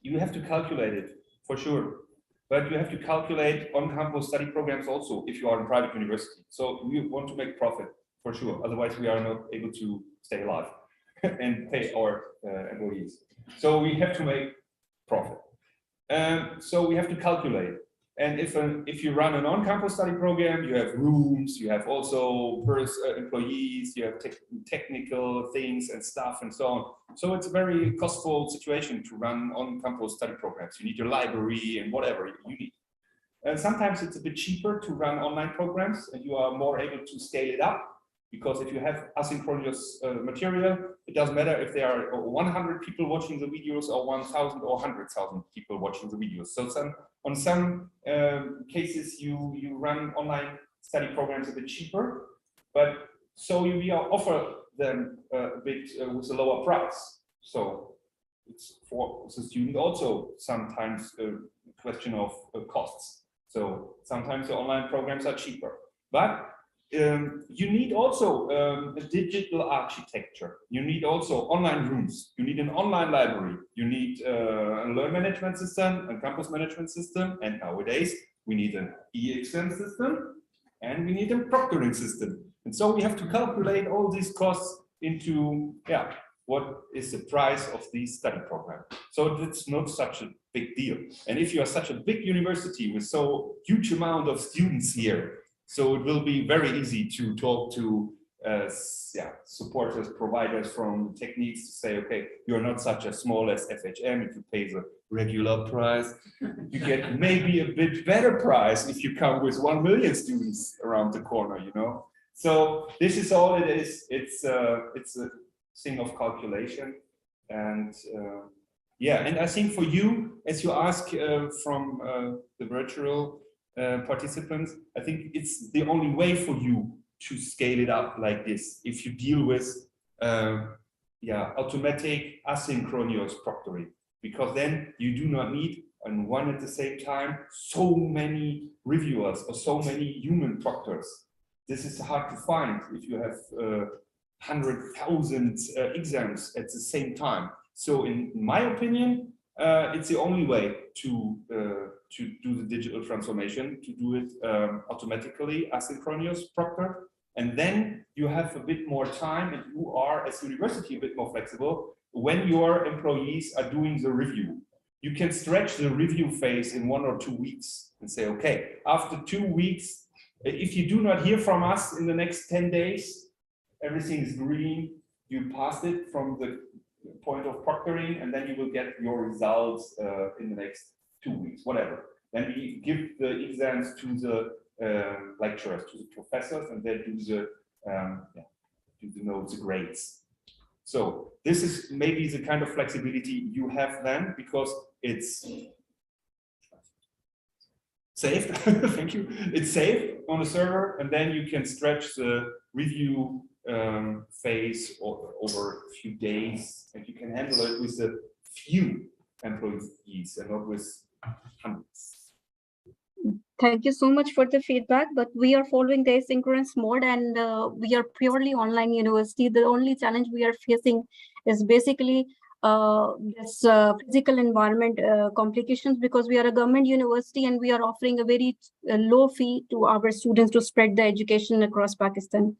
you have to calculate it for sure, but you have to calculate on-campus study programs also if you are in private university. So we want to make profit for sure. Otherwise, we are not able to stay alive and pay our employees. So we have to make profit. So we have to calculate. And if you run an on-campus study program, you have rooms, you have also employees, you have technical things and stuff and so on. So it's a very costful situation to run on-campus study programs. You need your library and whatever you need. And sometimes it's a bit cheaper to run online programs, and you are more able to scale it up. Because if you have asynchronous material, it doesn't matter if there are 100 people watching the videos or 1,000 or 100,000 people watching the videos. So on some cases, you run online study programs a bit cheaper, but so we offer them a bit with a lower price. So it's for the student also sometimes a question of costs. So sometimes the online programs are cheaper, but you need also a digital architecture. You need also online rooms. You need an online library. You need a learn management system, a campus management system, and nowadays we need an e-exam system, and we need a proctoring system. And so we have to calculate all these costs into, what is the price of these study programs. So it's not such a big deal. And if you are such a big university with so huge amount of students here, so it will be very easy to talk to supporters, providers from techniques to say, okay, you're not such as small as FHM. If you pay the regular price, you get maybe a bit better price if you come with 1 million students around the corner, you know. So this is all it is. It's a thing of calculation, and and I think for you, as you ask from the virtual participants, I think it's the only way for you to scale it up like this. If you deal with automatic asynchronous proctoring, because then you do not need on one at the same time so many reviewers or so many human proctors. This is hard to find if you have 100,000 exams at the same time. So in my opinion, it's the only way to do the digital transformation, to do it automatically, asynchronous proctor. And then you have a bit more time, and you are, as university, a bit more flexible when your employees are doing the review. You can stretch the review phase in 1 or 2 weeks and say, okay, after 2 weeks, if you do not hear from us in the next 10 days, everything is green, you passed it from the point of proctoring, and then you will get your results in the next 2 weeks, whatever. Then we give the exams to the lecturers, to the professors, and they do the grades. So this is maybe the kind of flexibility you have then, because it's safe. Thank you. It's safe on the server, and then you can stretch the review phase over a few days, and you can handle it with a few employees and not with hundreds.
Thank you so much for the feedback, but we are following the asynchronous mode, and we are purely online university. The only challenge we are facing is basically this physical environment complications, because we are a government university and we are offering a very low fee to our students to spread the education across Pakistan.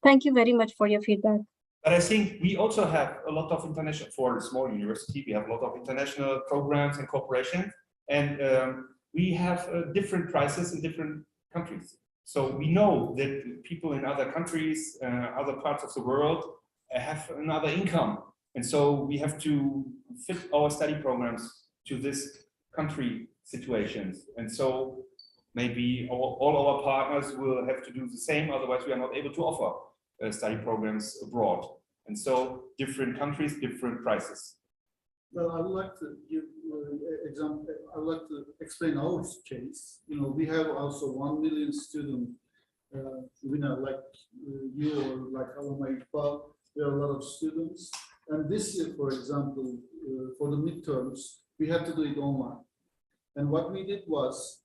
Thank you very much for your feedback.
But I think we also have a lot of international, for a small university, we have a lot of international programs and cooperation, and we have different prices in different countries. So we know that people in other countries, other parts of the world have another income. And so we have to fit our study programs to this country situations. And so maybe all our partners will have to do the same, otherwise we are not able to offer. study programs abroad. And so different countries, different prices.
Well, I would like to give example. I would like to explain our case. You know, we have also 1 million student winner like you or like Alama Iqbal. There are a lot of students, and this year, for example, for the midterms, we had to do it online. And what we did was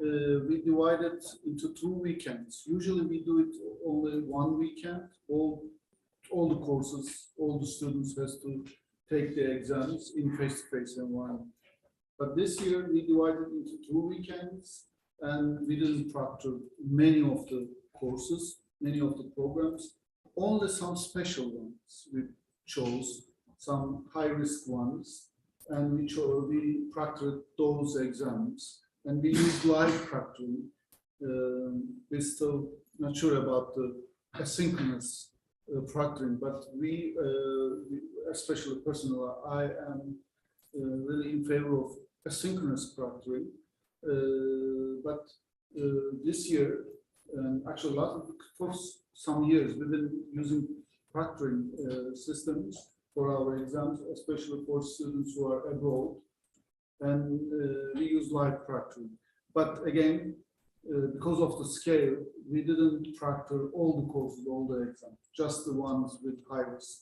we divided into 2 weekends. Usually, we do it only 1 weekend. All the courses, all the students has to take the exams in face-to-face environment. But this year we divided into 2 weekends and we didn't proctor many of the courses, many of the programs, only some special ones we chose, some high-risk ones, and we proctored those exams and we used live proctoring. We're still not sure about the asynchronous proctoring, but we especially personally, I am really in favor of asynchronous proctoring. But this year, and actually for some years, we've been using proctoring systems for our exams, especially for students who are abroad, and we use live proctoring. But again, because of the scale, we didn't proctor all the courses, all the exams, just the ones with high risk.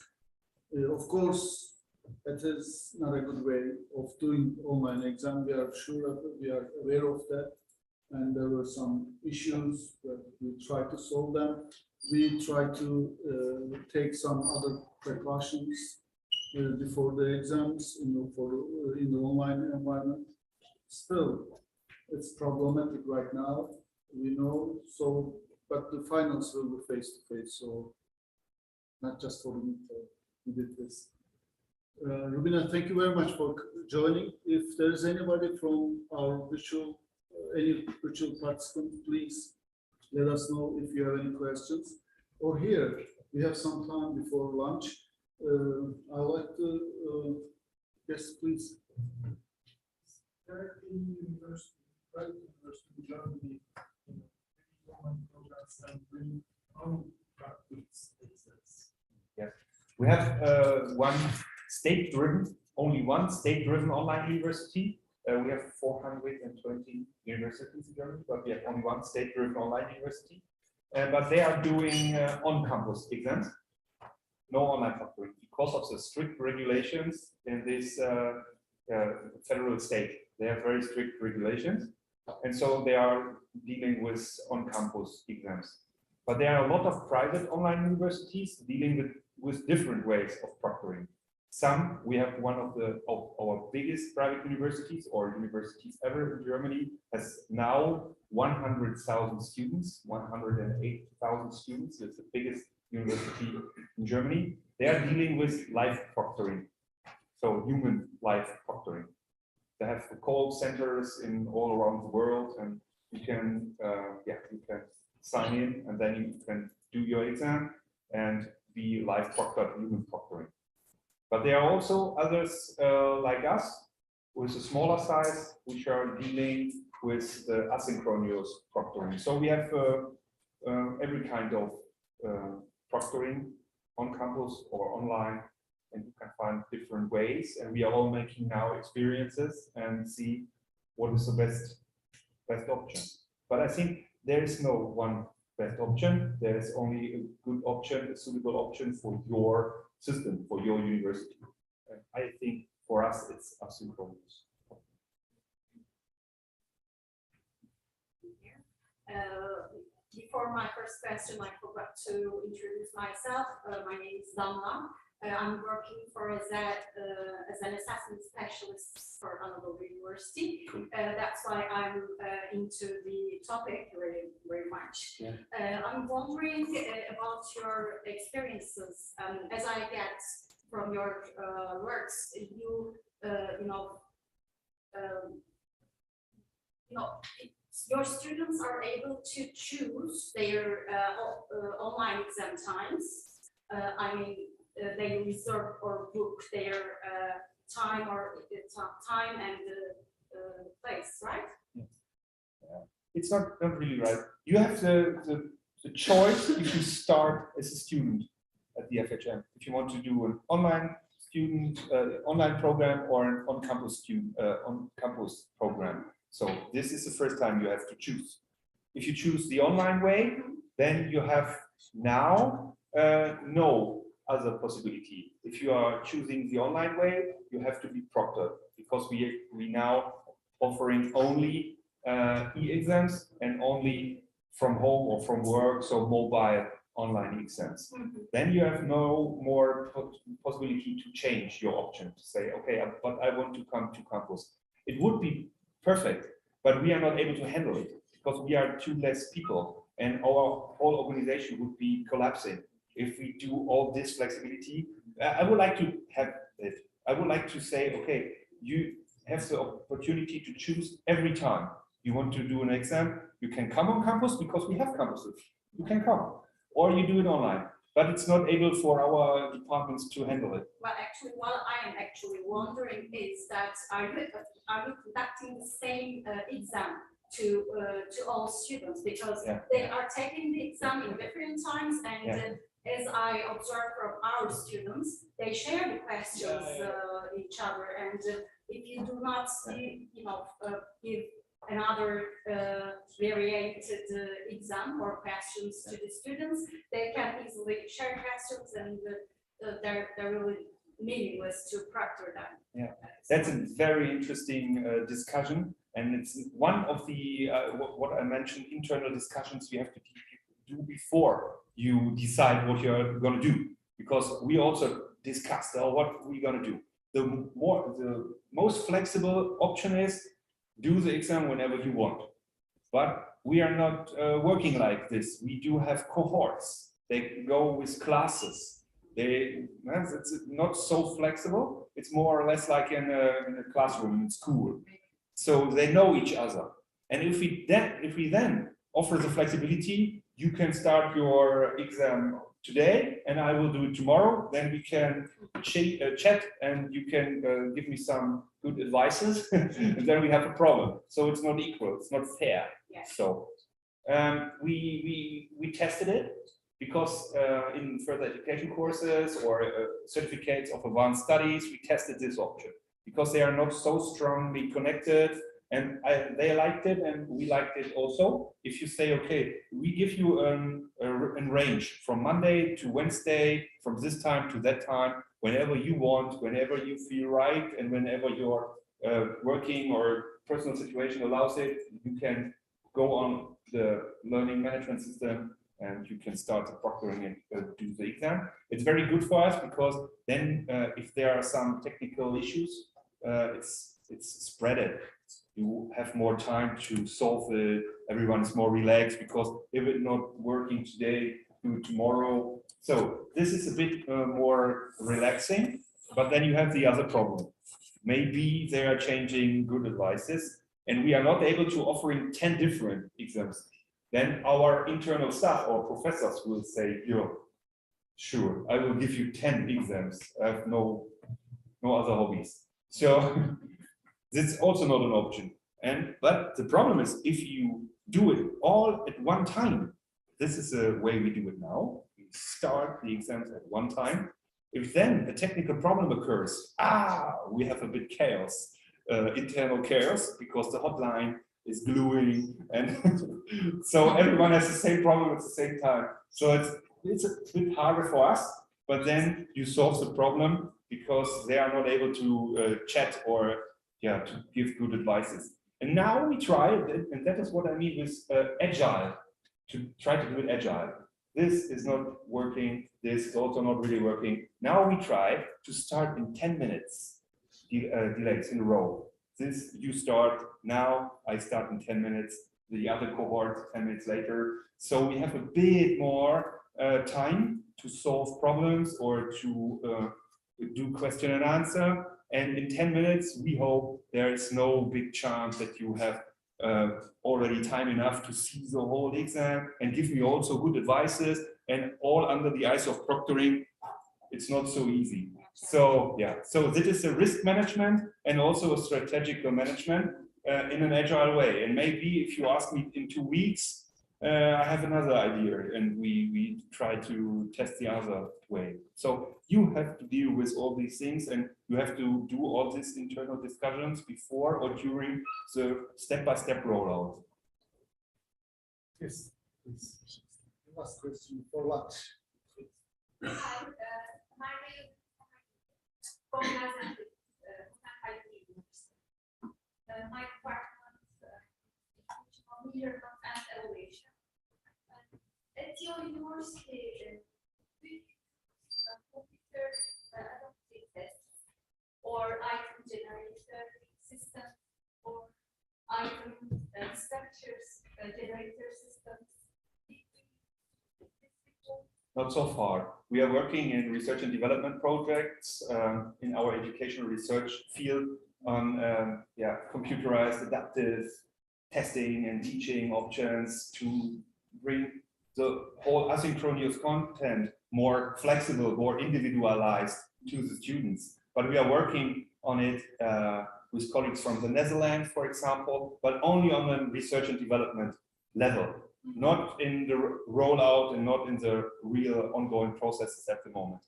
Of course, it is not a good way of doing online exam. We are sure, we are aware of that. And there were some issues that we tried to solve them. We tried to take some other precautions before the exams, in the online environment. Still, it's problematic right now, we know. So, but the finals will be face to face. So, not just for the midterm, we did this. Rubina, thank you very much for joining. If there is anybody from our any virtual participant, please let us know if you have any questions. Or here, we have some time before lunch. I'd like to, yes, please.
There in university, private university in Germany, online programs and bring own practice.
Yes, we have one state-driven, only one state-driven online university. We have 420 universities in Germany, but we have only one state-driven online university. But they are doing on-campus exams, no online proctoring, because of the strict regulations in this federal state. They have very strict regulations, and so they are dealing with on-campus exams. But there are a lot of private online universities dealing with different ways of proctoring. Some, we have one of our biggest private universities or universities ever in Germany, has now 100,000 students, 108,000 students. It's the biggest university in Germany. They are dealing with live proctoring, so human live proctoring. They have call centers in all around the world, and you can, you can sign in, and then you can do your exam and be live proctored, human proctoring. But there are also others like us, with a smaller size, which are dealing with the asynchronous proctoring. So we have every kind of proctoring on campus or online, and you can find different ways. And we are all making now experiences and see what is the best option. But I think there is no one best option. There is only a good option, a suitable option for your system, for your university. And I think for us, it's asynchronous.
Before my first question, I forgot to introduce myself. My name is Damla. I'm working as an assessment specialist for Anadolu University. That's why I'm into the topic very, very much. Yeah. I'm wondering about your experiences. As I get from your works, your students are able to choose their online exam times. They reserve or book their time and place, right?
Yeah. It's not really right. You have the the choice if you start as a student at the FHM, if you want to do an online student, online program or an on-campus student, on-campus program. So this is the first time you have to choose. If you choose the online way, then you have now no other possibility. If you are choosing the online way, you have to be proctored, because we now offering only e-exams and only from home or from work, so mobile online exams. Then you have no more possibility to change your option, to say, okay, but I want to come to campus. It would be perfect, but we are not able to handle it because we are too less people and our whole organization would be collapsing if we do all this flexibility. I would like to have it. I would like to say, okay, you have the opportunity to choose every time you want to do an exam. You can come on campus because we have campuses. You can come, or you do it online. But it's not able for our departments to handle it.
Well, actually, what I am actually wondering is that are you conducting the same exam to all students, because they are taking the exam in different times, and as I observe from our students, they share the questions each other, and if you do not, give another variated exam or questions to the students, they can easily share questions, and they're really meaningless to proctor them.
Yeah, that's a very interesting discussion, and it's one of the what I mentioned, internal discussions you have to do before you decide what you're going to do, because we also discussed what we're going to do. The most flexible option is do the exam whenever you want, but we are not working like this. We do have cohorts. They go with classes. It's not so flexible. It's more or less like in a classroom in school. So they know each other. And if we then offer the flexibility, you can start your exam today and I will do it tomorrow. Then we can chat and you can give me some good advices and then we have a problem. So it's not equal, it's not fair.
Yeah.
So we tested it, because in further education courses or certificates of advanced studies, we tested this option because they are not so strongly connected, and they liked it and we liked it also. If you say, okay, we give you a range from Monday to Wednesday, from this time to that time, whenever you want, whenever you feel right, and whenever your working or personal situation allows it, you can go on the learning management system and you can start the proctoring and do the exam. It's very good for us because then if there are some technical issues, it's spread. You have more time to solve it. Everyone is more relaxed because if it's not working today, do it tomorrow. So this is a bit more relaxing, but then you have the other problem. Maybe they are changing good advices and we are not able to offering 10 different exams. Then our internal staff or professors will say, yo, sure, I will give you 10 exams. I have no other hobbies. So that's also not an option. But the problem is if you do it all at one time, this is the way we do it now. We start the exams at one time. If then a technical problem occurs, we have a bit chaos, internal chaos, because the hotline is gluing, and so everyone has the same problem at the same time. So it's a bit harder for us, but then you solve the problem because they are not able to chat or to give good advices. And now we try, and that is what I mean with agile, to try to do it agile. This is not working. This is also not really working. Now we try to start in 10 minutes delays in a row. This you start now, I start in 10 minutes, the other cohort 10 minutes later. So we have a bit more time to solve problems or to do question and answer. And in 10 minutes, we hope there is no big chance that you have already time enough to see the whole exam and give me also good advices, and all under the eyes of proctoring. It's not so easy. So so this is a risk management and also a strategical management in an agile way. And maybe if you ask me in 2 weeks, I have another idea, and we try to test the other way. So you have to deal with all these things, and you have to do all these internal discussions before or during the step-by-step rollout.
Yes, please. Last question for what?
My department measurement and evaluation. At your university, computer adaptive tests or item generator system or item structures generator systems.
Not so far. We are working in research and development projects in our educational research field on computerized adaptive testing and teaching options to bring the whole asynchronous content more flexible, more individualized to the students. But we are working on it with colleagues from the Netherlands, for example, but only on the research and development level, not in the rollout and not in the real ongoing processes at the moment.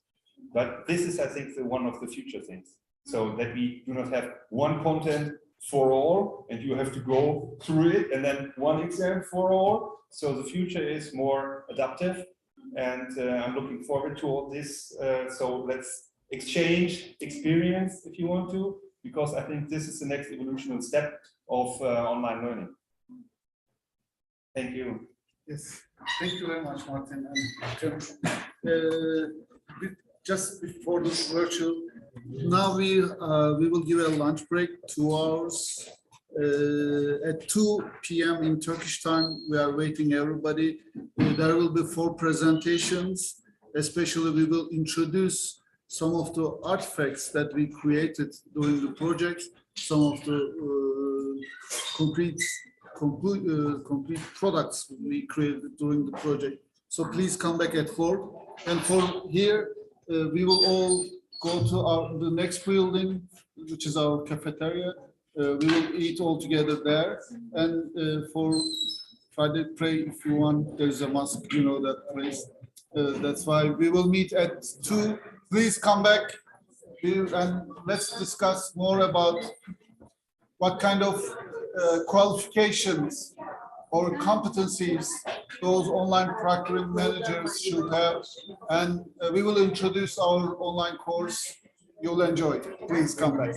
But this is, I think, one of the future things. So that we do not have one content for all, and you have to go through it, and then one exam for all. So the future is more adaptive, and I'm looking forward to all this. So let's exchange experience if you want to, because I think this is the next evolutionary step of online learning. Thank you.
Yes, thank you very much, Martin. And just before this virtual, now we will give a lunch break, 2 hours. At 2 p.m. in Turkish time, we are waiting everybody. There will be 4 presentations. Especially, we will introduce some of the artifacts that we created during the project, some of the complete products we created during the project. So please come back at 4. And for here, we will all go to the next building, which is our cafeteria. We will eat all together there. And for Friday pray, if you want, there's a mosque, you know that place. That's why we will meet at 2. Please come back and let's discuss more about what kind of qualifications or competencies those online proctoring managers should have. And we will introduce our online course. You'll enjoy it. Please come back.